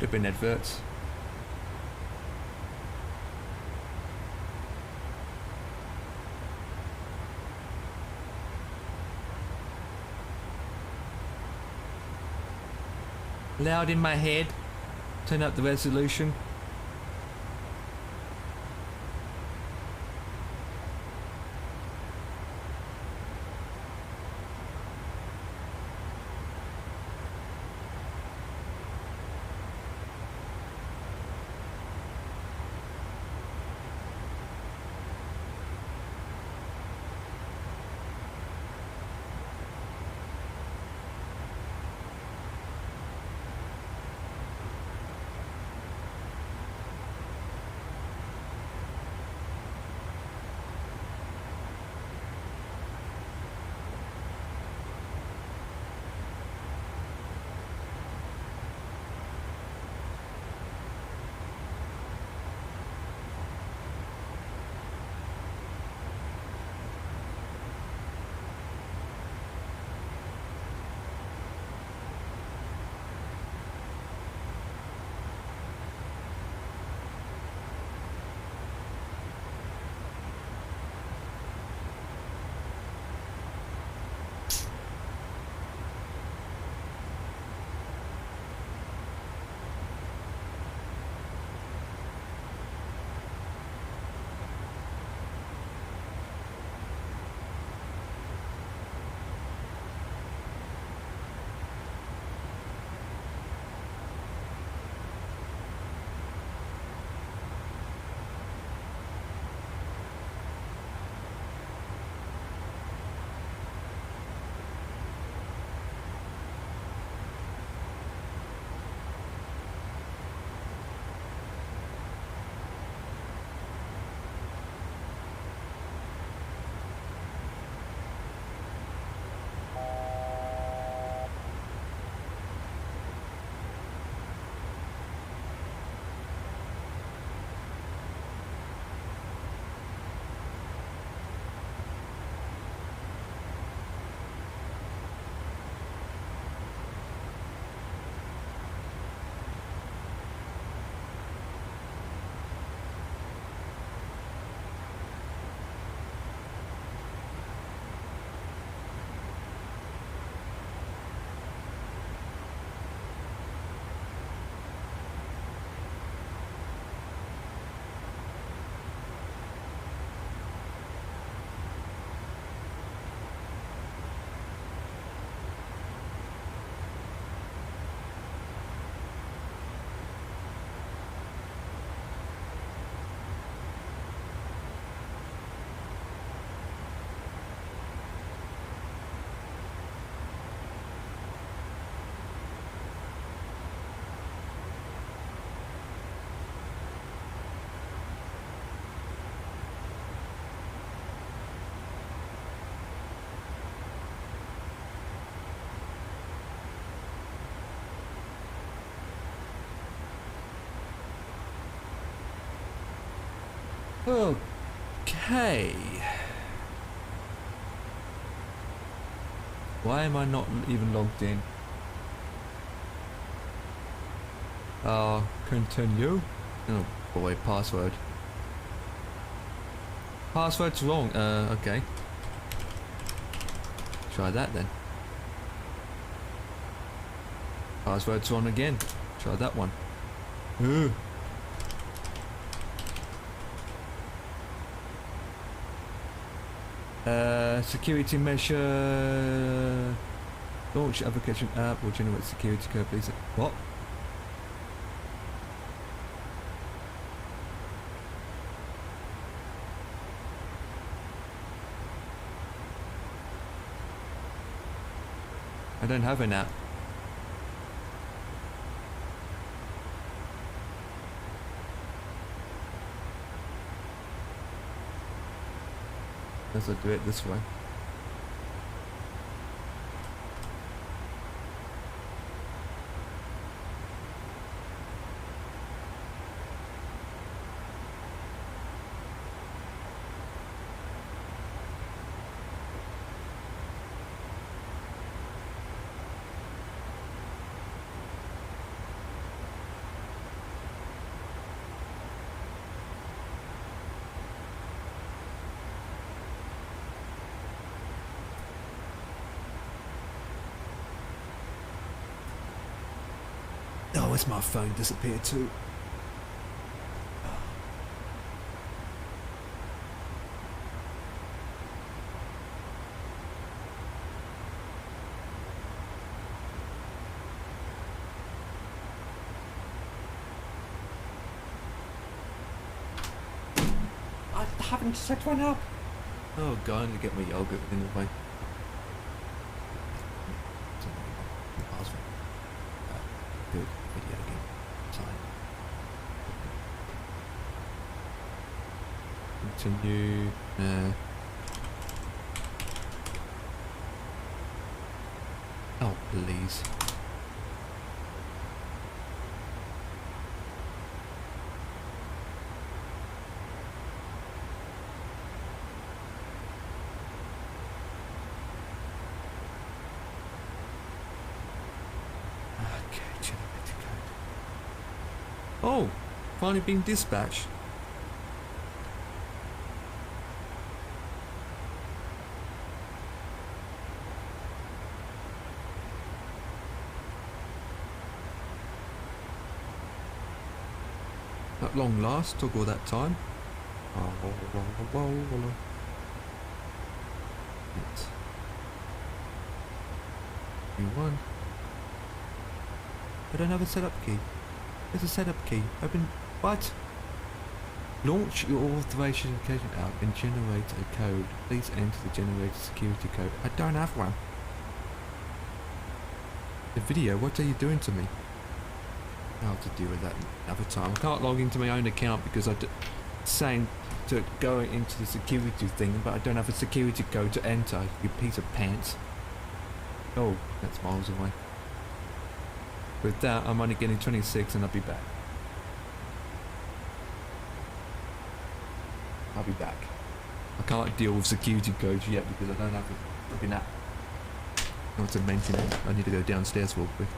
have been adverts. Loud in my head. Turn up the resolution. Okay. Why am I not even logged in? Continue. Oh boy, password. Password's wrong. Okay. Try that then. Password's wrong again. Try that one. Ugh. Security measure. Launch application app will generate security code, please. What? I don't have an app. Let's do it this way. Oh, where's my phone disappeared too? I haven't set one up. Oh god, I need to get my yogurt in the way. Good video game time. Continue. Oh please. Oh, finally being dispatched. At long last, took all that time. You won. I don't have a setup key. There's a setup key. Open. What? Launch your authorization app and generate a code. Please enter the generated security code. I don't have one. The video, what are you doing to me? I'll have to deal with that another time. I can't log into my own account because I'm saying to go into the security thing, but I don't have a security code to enter, you piece of pants. Oh, that's miles away. With that, I'm only getting 26 and I'll be back. I'll be back. I can't deal with security codes yet because I don't have a flipping app. Not to mention it, I need to go downstairs real quick.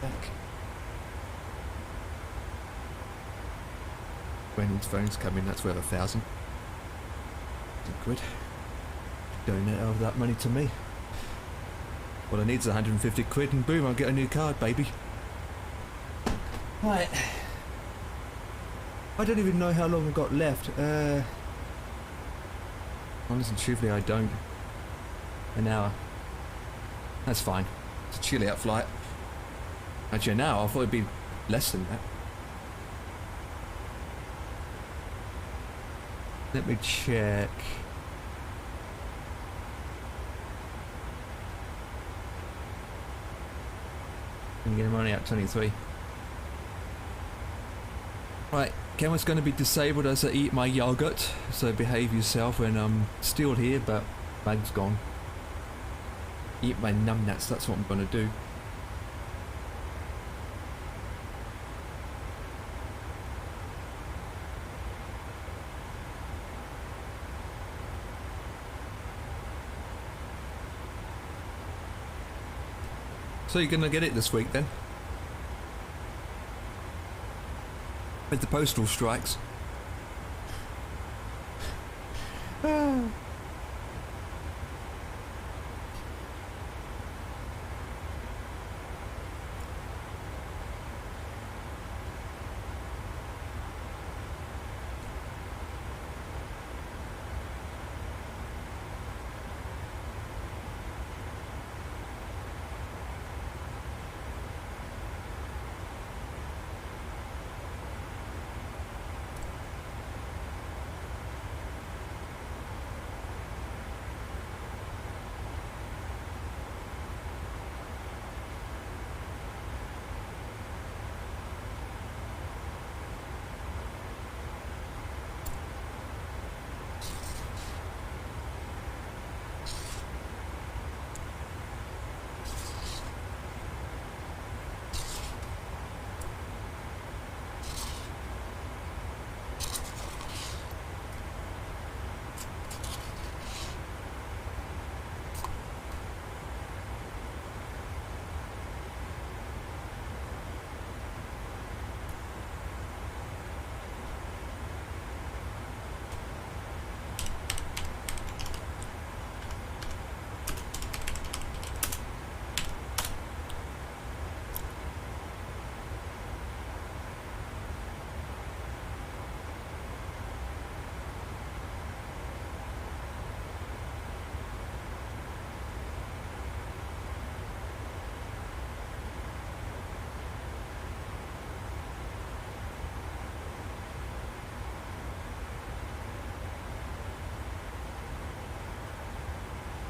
Back. When his phone's coming, that's worth 1,000 quid. Donate all of that money to me. What I need is 150 quid and boom, I'll get a new card, baby. Right. I don't even know how long I've got left. Honestly and truthfully, I don't. An hour. That's fine. It's a chilly out flight. Actually, an hour, I thought it'd be less than that. Let me check. I'm getting money at 23. Right, camera's going to be disabled as I eat my yogurt, so behave yourself when I'm still here, but bag's gone. Eat my numbnuts, that's what I'm going to do. So you're gonna get it this week then? as the postal strikes.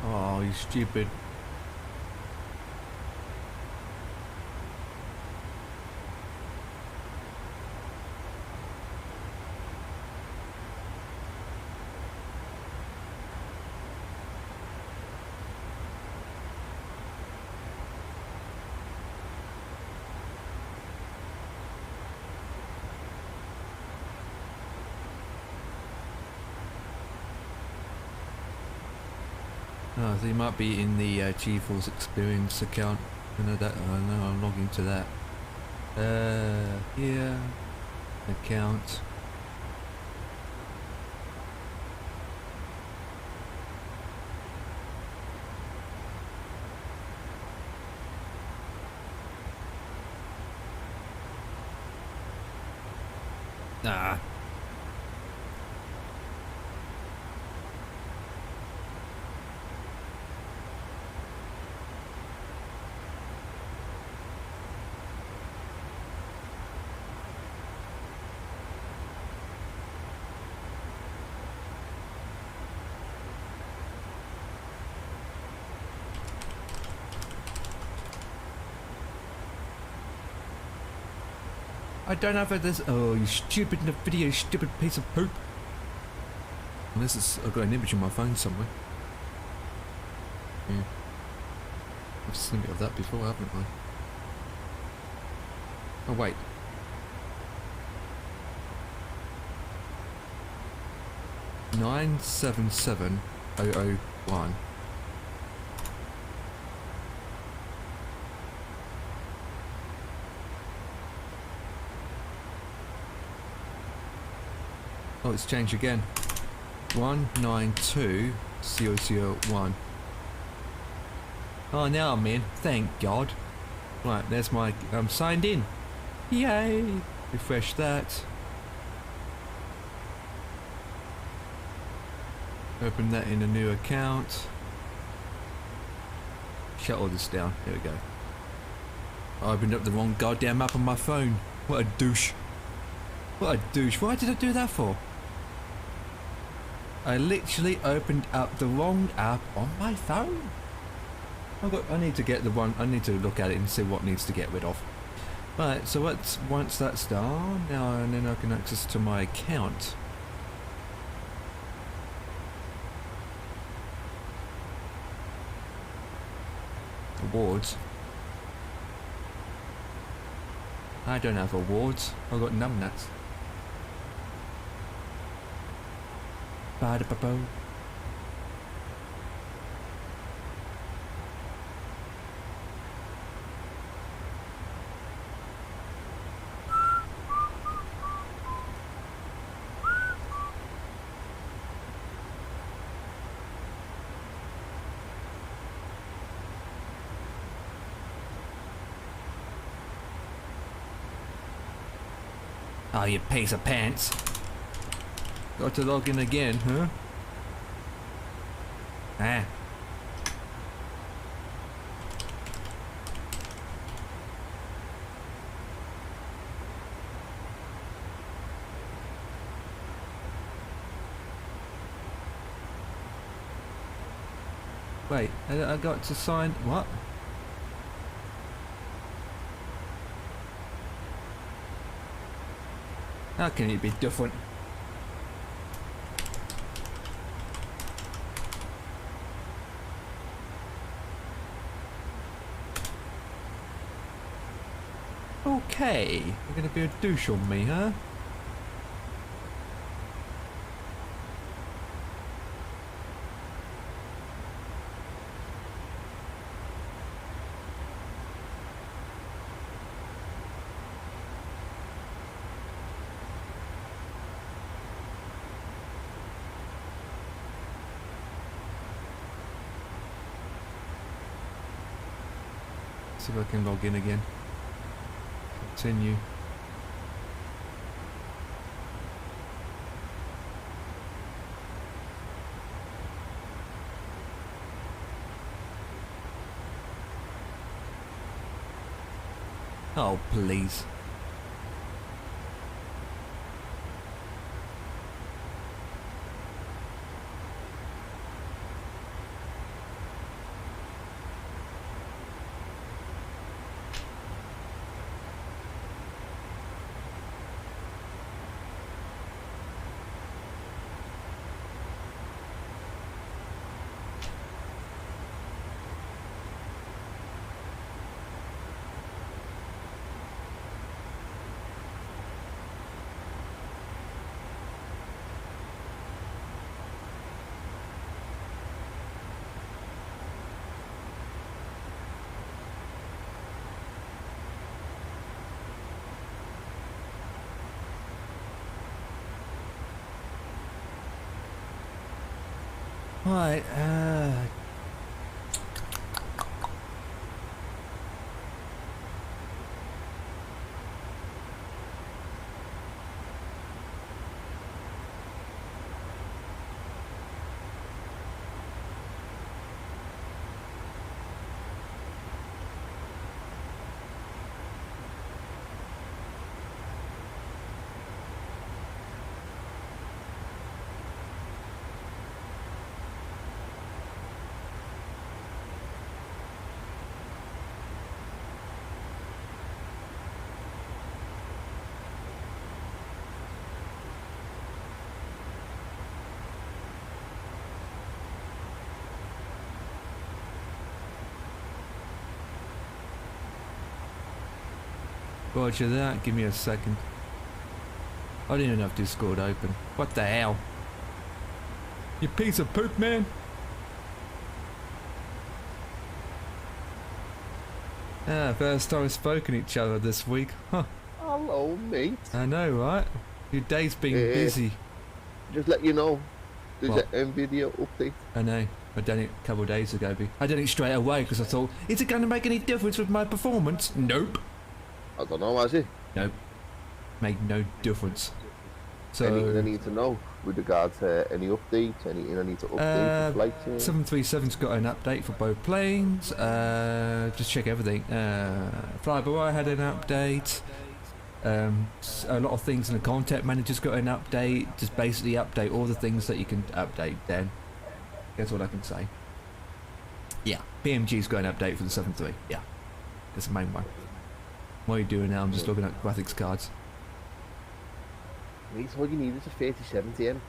Oh, you stupid. Oh, so you might be in the GeForce Experience account. I know that. I know I'm logging to that. Here, account. Ah. I don't have this. Oh, you stupid video, stupid piece of poop. Unless it's, I've got an image on my phone somewhere. Yeah. I've seen a bit of that before, haven't I? Oh, wait. $977,001. Oh, it's changed again. 192001. Oh, now I'm in. Thank God. Right, there's my... I'm signed in. Yay! Refresh that. Open that in a new account. Shut all this down. There we go. I opened up the wrong goddamn app on my phone. What a douche. What a douche. Why did I do that for? I literally opened up the wrong app on my phone. I need to get the one. I need to look at it and see what needs to get rid of. Right, so once that's done, now and then I can access to my account. Awards. I don't have awards. I've got numbnuts. Ba-da-ba-bo. Oh, you piece of pants. Got to log in again, huh? Ah. Wait, I got to sign... What? How can it be different? Okay, you're gonna be a douche on me, huh? See if I can log in again. Continue. Oh, please. Right, roger that, give me a second. I didn't even have Discord open. What the hell? You piece of poop, man! First time we've spoken each other this week. Huh. Hello, mate. I know, right? Your day's been busy. Just let you know, there's What? an video update. I know. I done it a couple of days ago. I done it straight away because I thought, is it going to make any difference with my performance? Nope. I don't know, has it? Nope. Made no difference. So Anything I need to know with regard to any updates, anything I need to update the flight team? 737's got an update for both planes. Just check everything. Flyby had an update. A lot of things in the content manager's got an update. Just basically update all the things that you can update. Then that's what I can say. Yeah, BMG's got an update for the 73. Yeah, that's the main one. What are you doing now? I'm just looking at graphics cards. Mate, all you need is a 3070 M.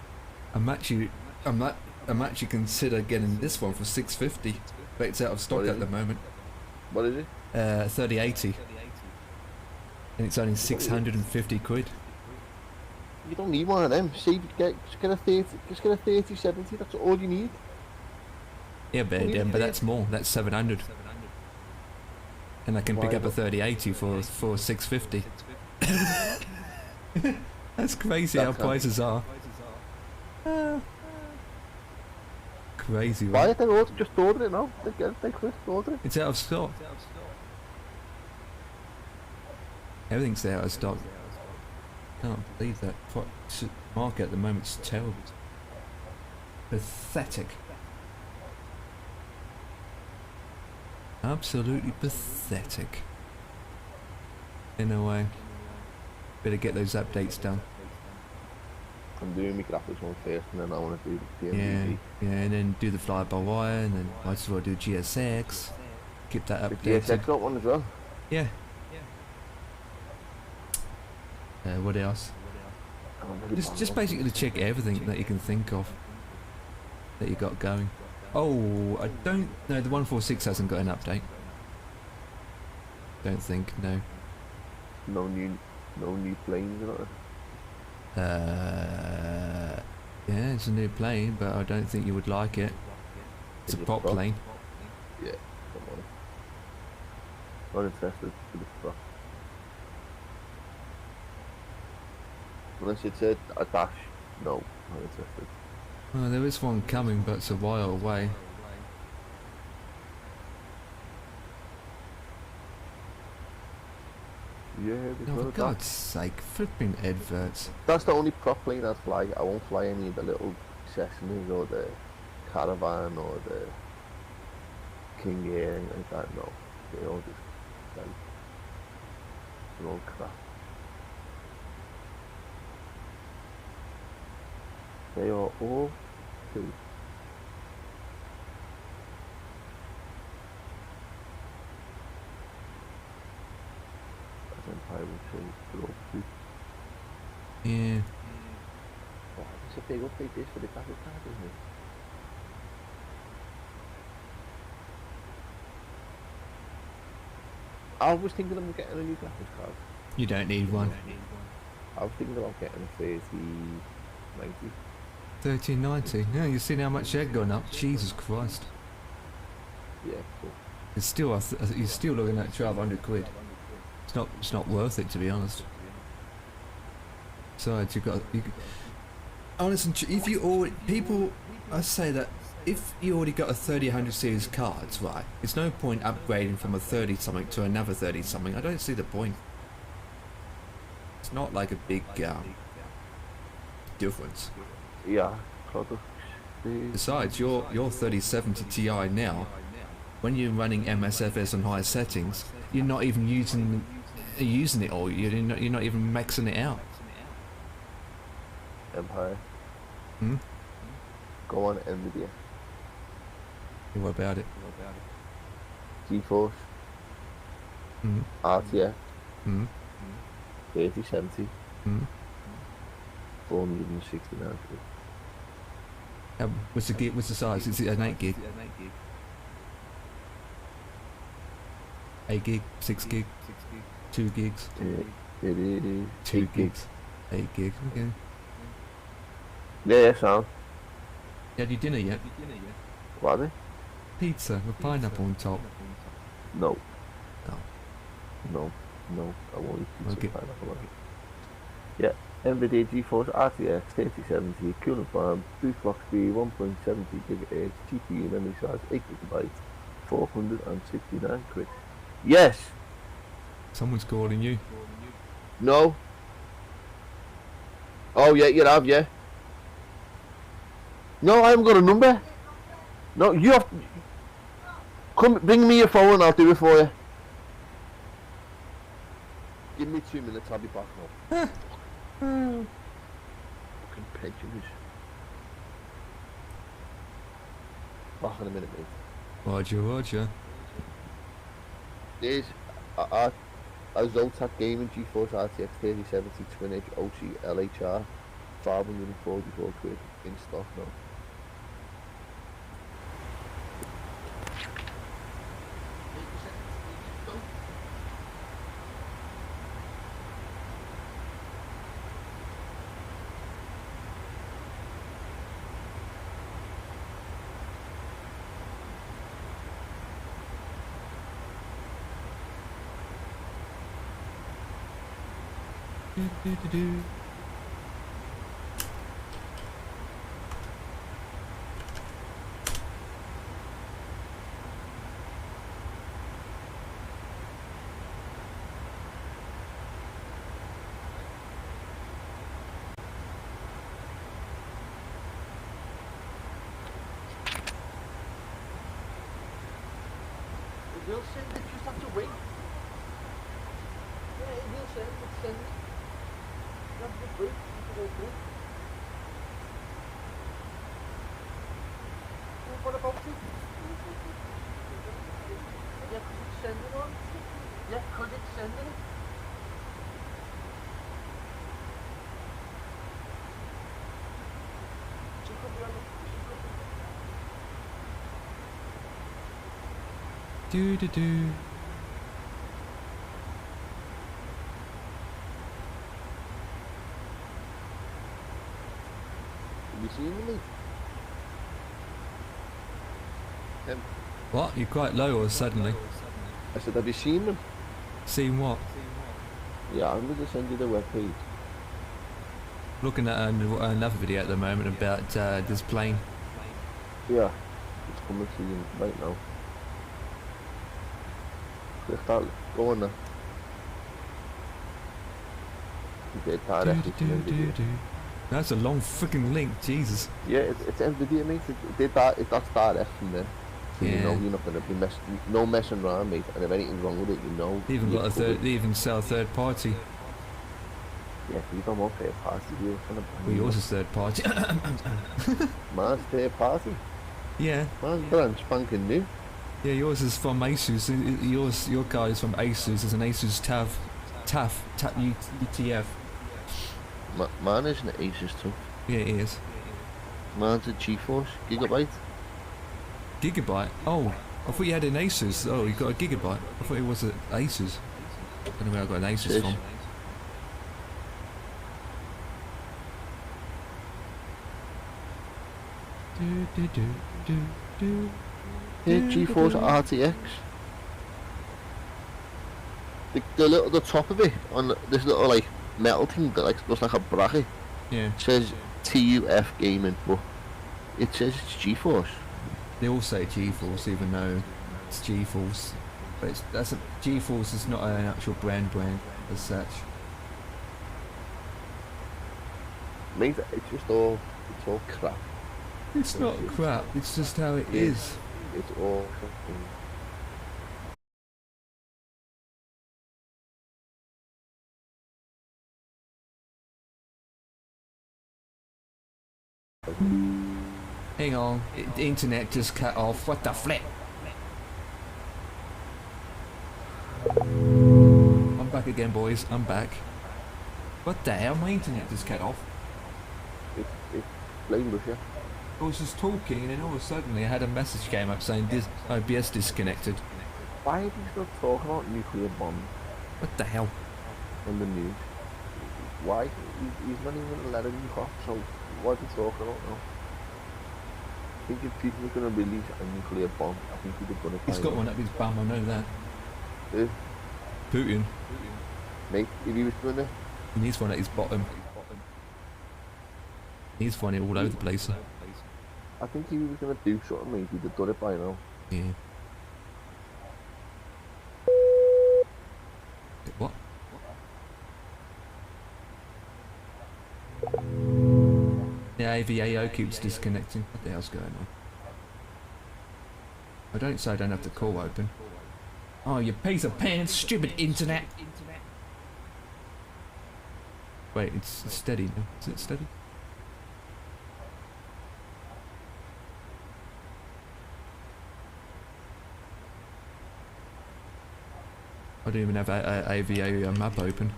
I'm actually consider getting this one for 650, but it's out of stock at the moment. What is it? 3080, and it's only 650 quid. You don't need one of them. See, just get a 3070. That's all you need. Yeah, but that's more. That's 700, and I can pick Why up a not? 3080 for 650. That's crazy how That's how- prices are. Crazy, Why right? did they just order it now? They quit order it. It's out of stock. Everything's out of stock. Can't believe that market at the moment's terrible. Pathetic. Absolutely pathetic. Anyway, better get those updates done. I'm doing my graphics one first, and then I want to do the Yeah, PMDG. yeah, and then do the fly-by-wire, and then might as well do GSX. Keep that The updated. GSX got one as well. Yeah. What else? Just basically check everything that you can think of that you got going. Oh, I don't know. The 146 hasn't got an update. Don't think. No. No new planes in it. Yeah, it's a new plane, but I don't think you would like it. It's a Is it prop prop? plane. Yeah, come on. Not interested for the prop. Unless it's a dash, no, not interested. Well, there is one coming, but it's a while away. Yeah, No, because for God's sake, flipping adverts. that's the only prop plane I'd fly. I won't fly any of the little Cessnas or the Caravan or the King Air and like that. No, they all just like they're all crap. They are all two. That's Empire will say they're all two. Yeah. Oh, it's a big update this for the graphic card, isn't it? I was thinking of getting a new graphics card. You don't need one. I was thinking about getting a 3090. 1390. Yeah, you seen how much they're going up? Jesus Christ. Yeah, cool. It's still, you're still looking at 1,200 quid. It's not worth it, to be honest. Besides, honestly, if you already, I say that if you already got a 3000 series cards, right, it's no point upgrading from a 30 something to another 30 something. I don't see the point. It's not like a big difference. Yeah, products. Besides, your 3070 Ti now, when you're running MSFS on higher settings, you're not even using it all. You're not even maxing it out. Empire. Hmm? Go on NVIDIA. What about it? GeForce. Hmm? RTX. Hmm? 3070. Hmm? 469 quid. What's the gig? What's the size? Is it an 8 gig? 8 gig? 6 gig? 2 gigs? It is 2 8 gigs? 8 gig? Okay. Yeah, sound. You had your dinner yet? What are Pizza with pineapple on top. they? No. No. No. I won't eat pizza Okay. with pineapple on it. Yeah. NVIDIA GeForce RTX 3070 cooling farm, boost clock speed 1.70 GHz, GPU memory size 8 GB, 469 quid. Yes! Someone's calling you. No? Oh yeah, you have, yeah. No, I haven't got a number. No, you have to... Come, bring me your phone and I'll do it for you. Give me 2 minutes, I'll be back now. Fucking pensioners. Back in a minute, mate. Roger. There's a Zotac Gaming GeForce RTX 3070 Twin Edge OC LHR 544 quid in stock now. will send it, just have to wait. Yeah, it will send it, send it. You have to go through, you have to go through. Well, what about it? Yeah, because it's sending on. Yeah, because it's sending it. She could be on the... Do do do. Have you seen me? What? You're quite low or suddenly? I said, have you seen them? Seen what? Yeah, I'm going to send you the webpage. Looking at another video at the moment about this plane. Yeah, it's coming to you right now. Click that, go on there. You get directly to the video. That's a long freaking link, Jesus. Yeah, it's NVIDIA, mate. That's direct from there. So you know Yeah. you're not going to be no messing around, mate. And if anything's wrong with it, you know. They even you're got a covered. they even sell third party. Yeah, you don't want third party, you're going to Well, yours is third party. Mine's third party. Yeah. Mine's brand spanking new. Yeah, yours is from Asus. Your card is from Asus. It's an Asus UTF. Mine is an Asus too. Yeah, it is. Mine's a GeForce Gigabyte. Gigabyte? Oh, I thought you had an Asus. Oh, you got a Gigabyte. I thought it was an Asus. I don't know where I got an Asus Yes. from. Yeah, GeForce RTX. The top of it on this little like metal thing that like looks like a bracket Yeah. says TUF gaming, but it says it's GeForce. They all say GeForce, even though it's GeForce. But GeForce is not an actual brand as such. Mate, it's all crap. It's not crap. It's just how it is. It's all fucking... Hang on, the internet just cut off. What the flip? I'm back again, boys. I'm back. What the hell? My internet just cut off. It's blame Russia. I was just talking, and then all of a sudden I had a message came up saying this OBS disconnected. Why are you still talking about nuclear bombs What the hell? on the news? Why? He's not even letting you off, so what are you talking about now? I think if Putin was going to release a nuclear bomb, I think he'd have done it. He's got one up his bum, I know that. Yeah. Putin. Mate, if he was doing it, He needs one at his bottom. He's funny all over the place. I think if he was going to do something, mate, he'd have done it by now. Yeah. What? The IVAO keeps disconnecting. What the hell's going on? I don't say I don't have the call open. Oh, you piece of pants, stupid internet! Wait, it's steady now. Is it steady? I don't even have AVA map open.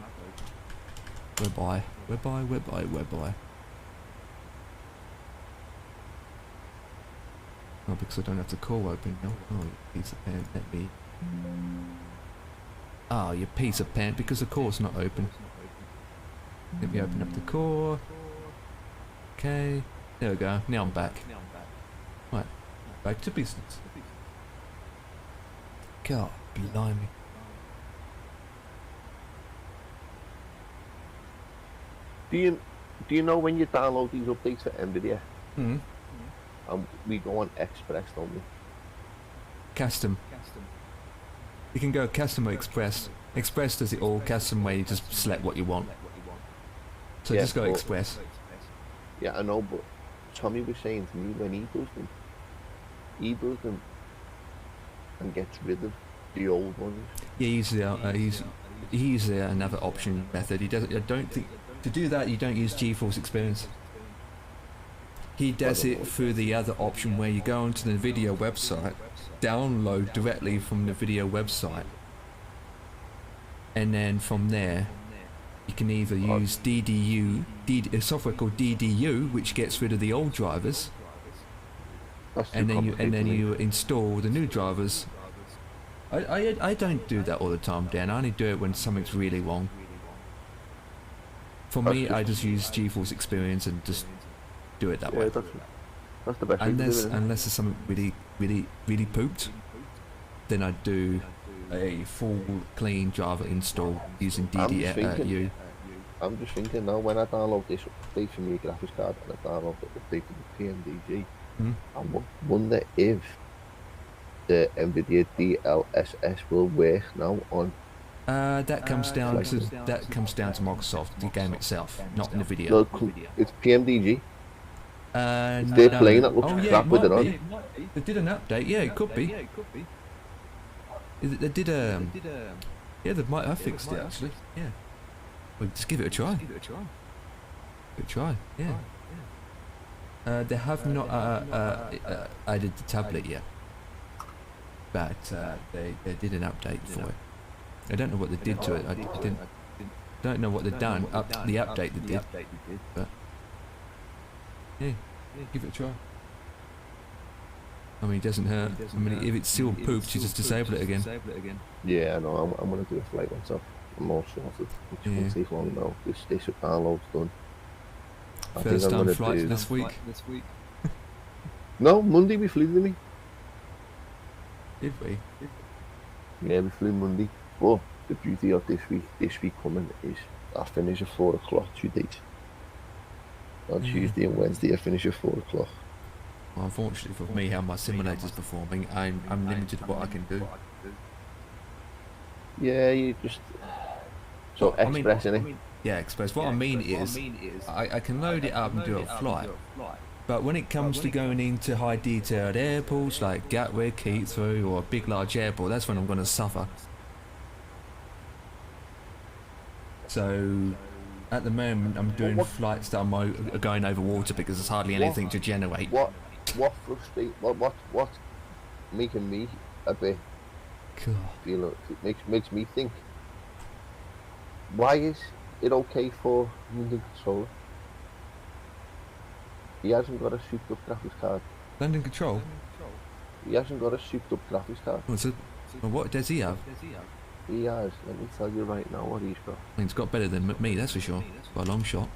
Whereby. Oh, because I don't have the call open now. Oh, you piece of pant, let me... Oh, you piece of pant, because the core's not open. Let me open up the core. Okay. There we go. Now I'm back. Right. Back to business. God, blimey. Do you know when you download these updates for NVIDIA? Hmm. We go on Express, don't we? Custom. You can go custom or express. Express does it all. Custom way you just select what you want. So Yeah, just go but- express. Yeah, I know, but Tommy was saying to me when he does them and gets rid of The old ones. Yeah, he uses another option method. He doesn't. I don't think to do that you don't use GeForce Experience. He does it through the other option where you go onto the video website, download directly from the video website, and then from there you can either use a software called DDU, which gets rid of the old drivers, and then you install the new drivers. I don't do that all the time, Dan. I only do it when something's really wrong. For me, I just use GeForce Experience and just do it that way. That's the best way to do it, isn't it? Unless there's something really pooped, then I do a full clean Java install using DDU. I'm just thinking now, when I download this update from your graphics card and I download the update from the PMDG, I wonder if the NVIDIA DLSS will work now on. That comes down to Microsoft, the game itself, not in the video. No, it's PMDG. It's their plane that looks crap with it on. They did an update. Yeah, it could be. They did yeah, they might have fixed it actually. Yeah. Well, just give it a try. Give it a try. Yeah. They have not added the tablet yet, but they did an update for it. I don't know what they did to it. I don't know what they've done. The update they did, but yeah, give it a try. I mean, it doesn't hurt. I mean, if it's still pooped, you just disable it again. Yeah, I know. I'm gonna do a flight once I'm all sorted. Which won't take long now. This download's done. First time flight this week. No, Monday we flew, didn't we? Did we? Yeah, we flew Monday. But the beauty of this week coming is I finish at 4 o'clock 2 days. On Tuesday and Wednesday I finish at 4 o'clock. Well, unfortunately for me, how my simulator's performing, I'm limited to what I can do. Yeah, you just Express, innit? Yeah, Express. What I mean is, I can load it up and do a flight. But when it comes to going into high detailed airports like Gatwick, Heathrow, or a big large airport, that's when I'm going to suffer. So at the moment I'm doing flights that are going over water because there's hardly anything to generate. What's making me a bit feel it makes me think, why is it okay for London Controller? He hasn't got a souped up graphics card. London Control? He hasn't got a souped up graphics card. What does he have? He has. Let me tell you right now what he's got. I mean, he's got better than me, that's for sure. By a long shot.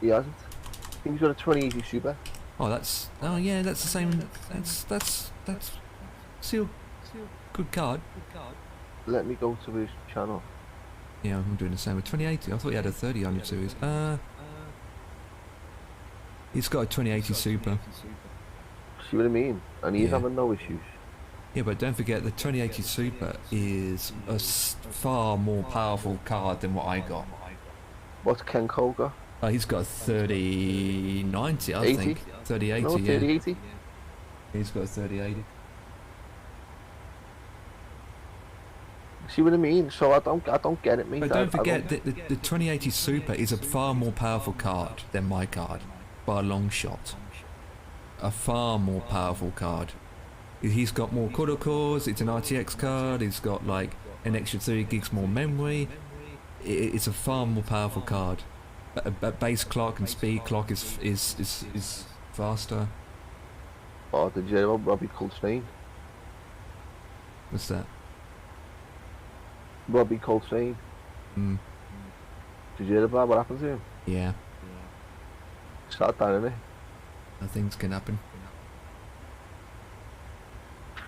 He hasn't. I think he's got a 2080 Super. Oh yeah, that's the same. That's still good card. Let me go to his channel. Yeah, I'm doing the same with 2080. I thought he had a 3000 series. He's got a 2080 Super. See what I mean? And he's having no issues. Yeah, but don't forget the 2080 Super is a far more powerful card than what I got. What's Ken Cole got? He's got a 3090, I 80? think. 3080, no, 3080? Yeah. He's got a 3080. See what I mean? So I don't get it, mate. But don't forget that the 2080 Super is a far more powerful card than my card, by a long shot. A far more powerful card. He's got more CUDA cores, it's an RTX card, it's got like an extra 3 gigs more memory. It's a far more powerful card. But base clock and speed clock is faster. Oh, did you hear about Robbie Coltrane? What's that? Robbie Coltrane. Did you hear about what happened to him? Yeah. Sad down, innit? Things can happen.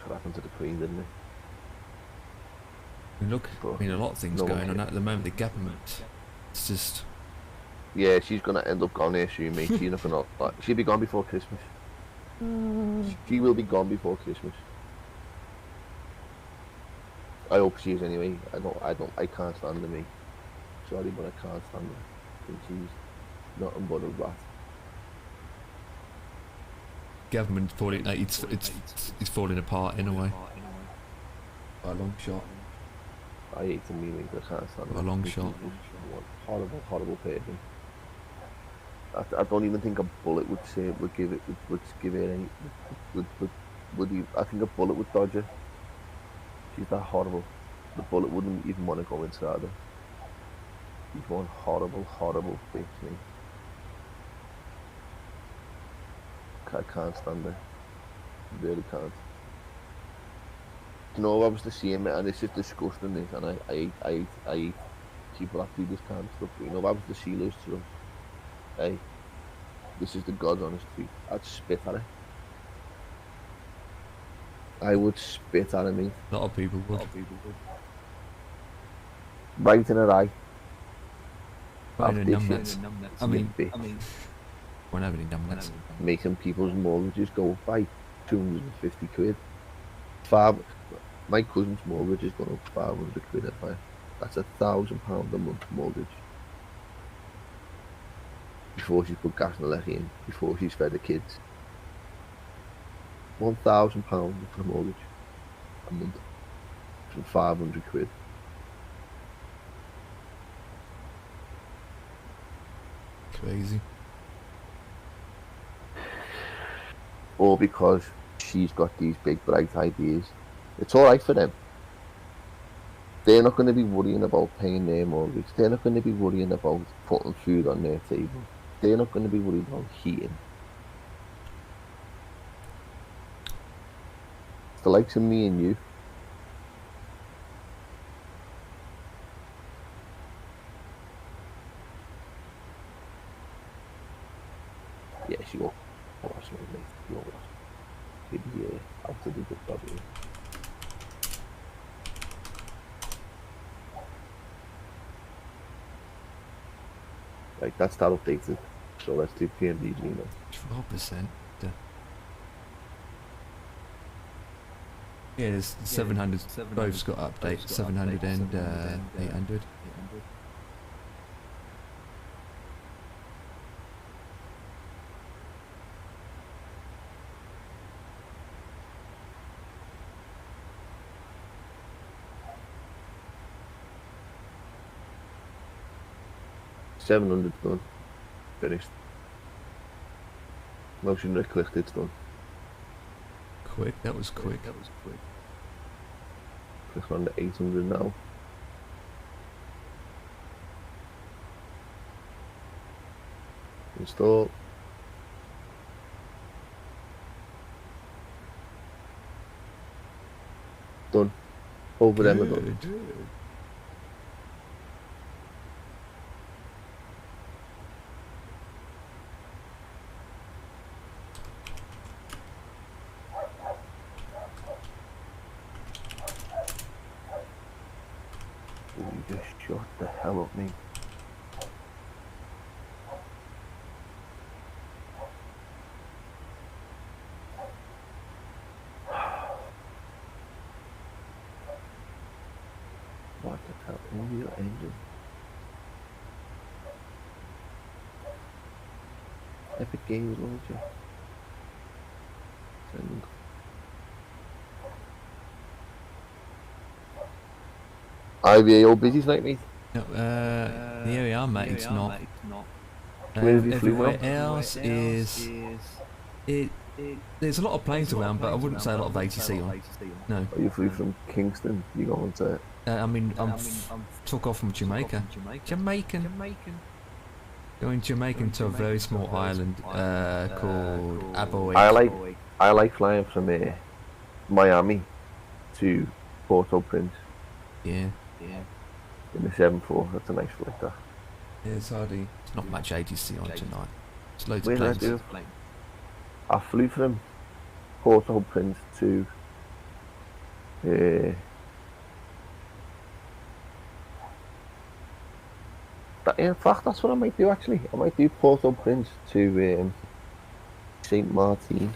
What happened to the Queen, didn't it? I mean, a lot of things going on at the moment. The government, it's just. Yeah, she's gonna end up gone here soon, mate. She's not gonna. Like, she'll be gone before Christmas. She will be gone before Christmas. I hope she is anyway. I can't stand her, mate. Sorry, but I can't stand her. I think she's nothing but a rat. Government's falling. It's falling apart in a way. By a long shot. I hate to mean I can't stand By a him. long He's shot. just one horrible, horrible person. I don't even think a bullet would say would give it any I think a bullet would dodge her. She's that horrible. The bullet wouldn't even want to go inside her. She's one horrible, horrible bitch, me. I can't stand her. Really can't. You know, I was to see him, and this is disgusting, this, and I hate people that do this kind of stuff. But you know, I was to see Lewis to them. Hey, this is the God's honest truth. I'd spit at her. I would spit at her, mate. A lot of people would. Right in her eye. Right in her Have numbnuts. this I mean, bitch. won't have any numbnuts. Making people's mortgages go up by 250 quid. My cousin's mortgage is going up 500 quid a month. That's £1,000 a month mortgage. Before she's put gas and electric in, before she's fed the kids. £1,000 for a mortgage a month. From 500 quid. Crazy. Or because she's got these big bright ideas. It's alright for them. They're not going to be worrying about paying their mortgage. They're not going to be worrying about putting food on their table. They're not going to be worried about heating. It's the likes of me and you. Yeah, she won't. Oh, that's not me. You won't. Maybe out of the good W. Right, that's that updated. So let's do PMDG now. 12%. Yeah, there's 700. Both's got updates. 700 and 800. $700 done. Finished. Motion right clicked, it's done. Quick, that was quick. Click on the 800 now. Install. Done. Over them are done. You just shut the hell up, mate. What the hell? Unreal Engine. Epic Games Launcher. Send. IVAO busy tonight, mate? No, the area I'm at, it's not. Where have you flew Everywhere from? else is... There's a lot of planes around, but I wouldn't say a lot of ATC on. No. Oh, you flew from Kingston, you going to... I mean, took off from Jamaica. Jamaican. Going Jamaican to a very small island called IVAO. I like flying from Miami to Port-au-Prince. Yeah. In the 747, that's a nice flight that. Yeah, it's hardly. It's not much ATC on tonight. It's loads Where of did I planes. do? I flew from Port-au-Prince to in fact, that's what I might do actually. I might do Port-au-Prince to St. Martin,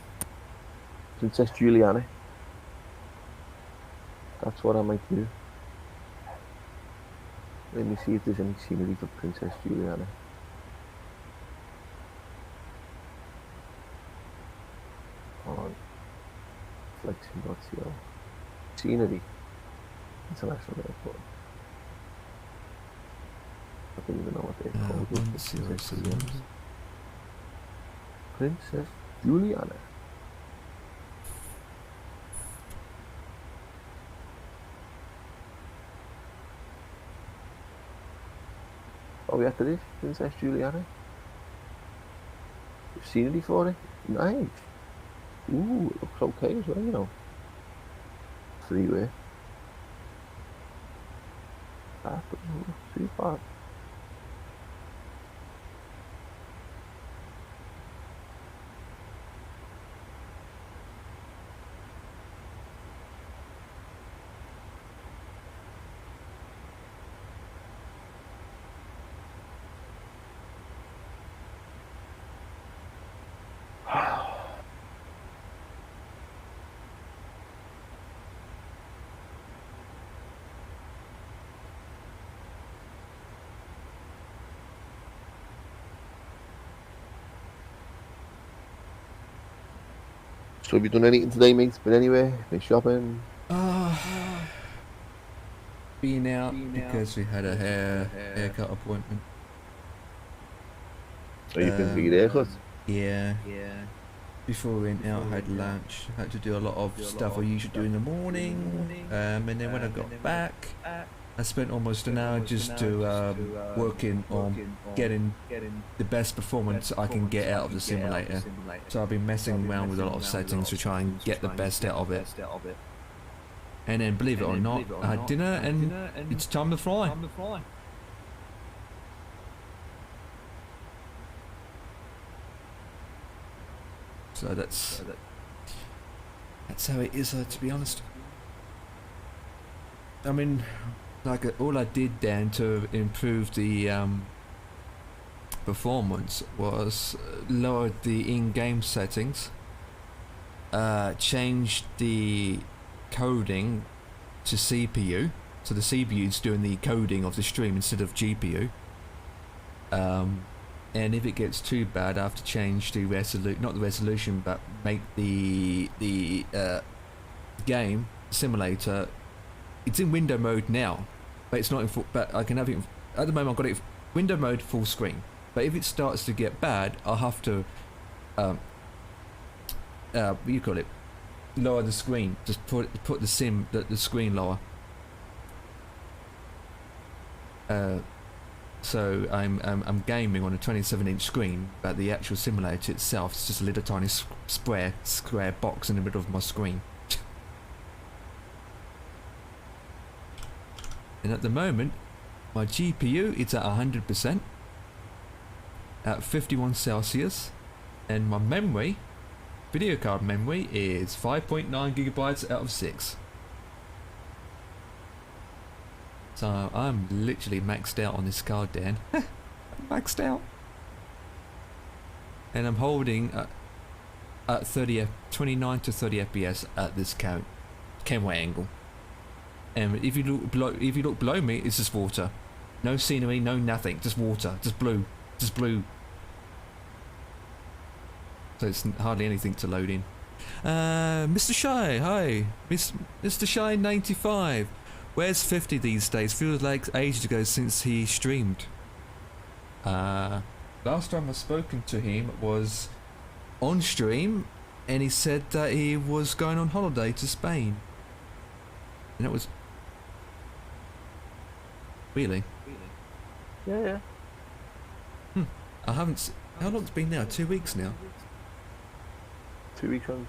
Princess Juliana. That's what I might do. Let me see if there's any scenery for Princess Juliana. On flexing.co. Scenery. International airport. I don't even know what they're called. 107. Princess Juliana. Oh, we after this? Princess Juliana? Scenery for it? Nice. Ooh, it looks okay as well, you know. Freeway. That doesn't look too bad. So have you done anything today, mate? Been anywhere? Been shopping? Been out because we had a haircut appointment. Are you been for your haircut? Yeah. Before we went out, I had lunch. I had to do a lot of stuff I usually do in the morning. And then when I got back, I spent almost an hour just to working on getting the best performance I can get out of the simulator. So I've been messing around with a lot of settings to try and get the best out of it. And then, believe it or not, I had dinner and it's time to fly. So that's how it is, to be honest. I mean, like all I did then to improve the performance was lowered the in-game settings, changed the coding to CPU, so the CPU is doing the coding of the stream instead of GPU. And if it gets too bad, I have to change the not the resolution, but make the game simulator. It's in window mode now, but it's not in full. But I can have it at the moment. I've got it window mode full screen. But if it starts to get bad, I'll have to what do you call it? Lower the screen. Just put the screen lower. So I'm gaming on a 27-inch screen, but the actual simulator itself is just a little tiny square box in the middle of my screen. And at the moment, my GPU is at 100%, at 51 Celsius, and my memory, video card memory, is 5.9 gigabytes out of 6. So I'm literally maxed out on this card, Dan. Maxed out. And I'm holding at 29 to 30 FPS at this camera angle. And if you look below me, it's just water. No scenery, no nothing, just water, just blue. So it's hardly anything to load in. Mr. Shy, hi. Mr. Shy 95. Where's 50 these days? Feels like ages ago since he streamed. Last time I've spoken to him was on stream, and he said that he was going on holiday to Spain. And that was... Really? Yeah. I haven't... How long's it been now? 2 weeks now? 2 weeks on.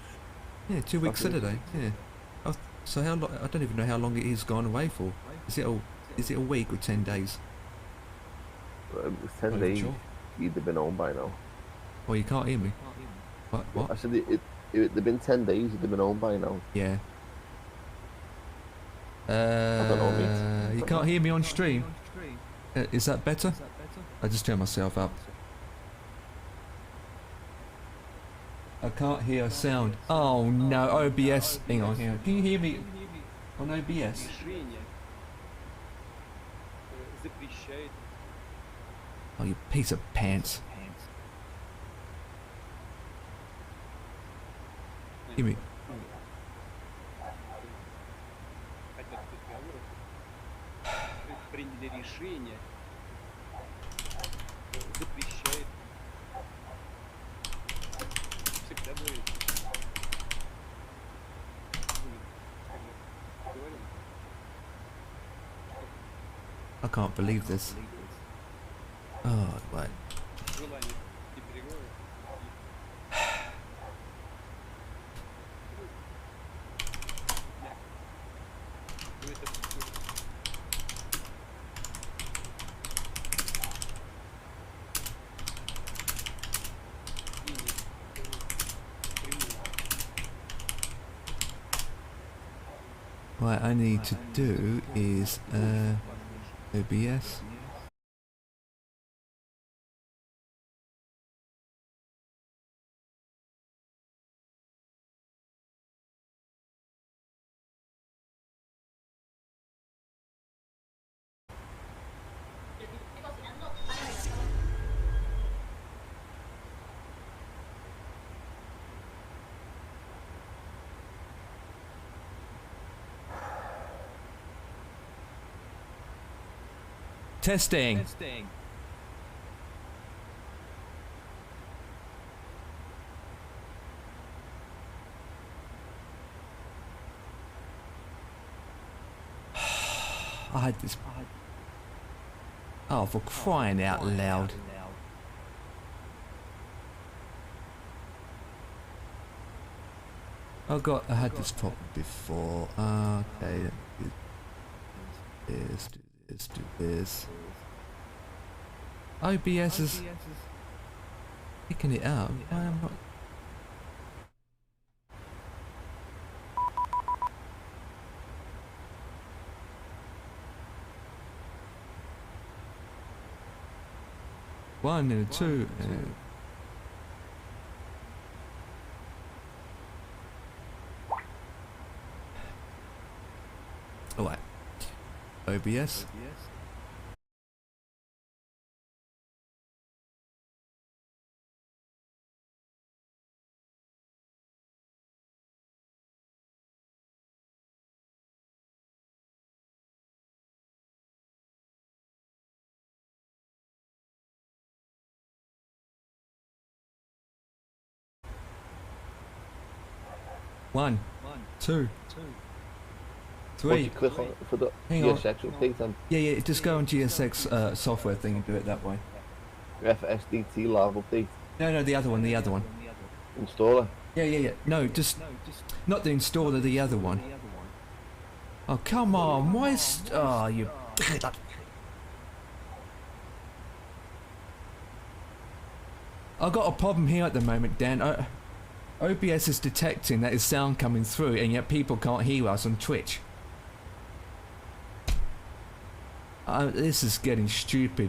Yeah, 2 weeks Saturday. Yeah. So how long? I don't even know how long it is gone away for. Is it a week or 10 days? It was 10 days. Sure. You'd have been home by now. Oh, you can't hear me. What? I said it'd have been 10 days. You'd have been home by now. Yeah. I don't know, mate. You can't hear me on stream. Is that better? I just turned myself up. I can't hear a sound. Oh no, OBS. Hang on. Can you hear me on OBS? Oh, you piece of pants. Hear me. решение запрещает. Всегда говорит. Говорим. I can't believe this. Oh, wait. Желание и переговоры. Ну, это What I need to do is OBS. Testing. I had this. Oh, for crying out loud. I had this problem before. Okay. Do this. OBS is picking it up. Why am I not? One and two. Alright. OBS. One, two, Once three. you click on it for the Hang on. GSX update and Yeah, just go on GSX software thing and do it that way. FSDT live update, No, the other one. installer. Yeah. No, just not the installer, the other one. Oh, come on. Why is... Oh, you... I've got a problem here at the moment, Dan. OBS is detecting that there's sound coming through, and yet people can't hear us on Twitch. This is getting stupid.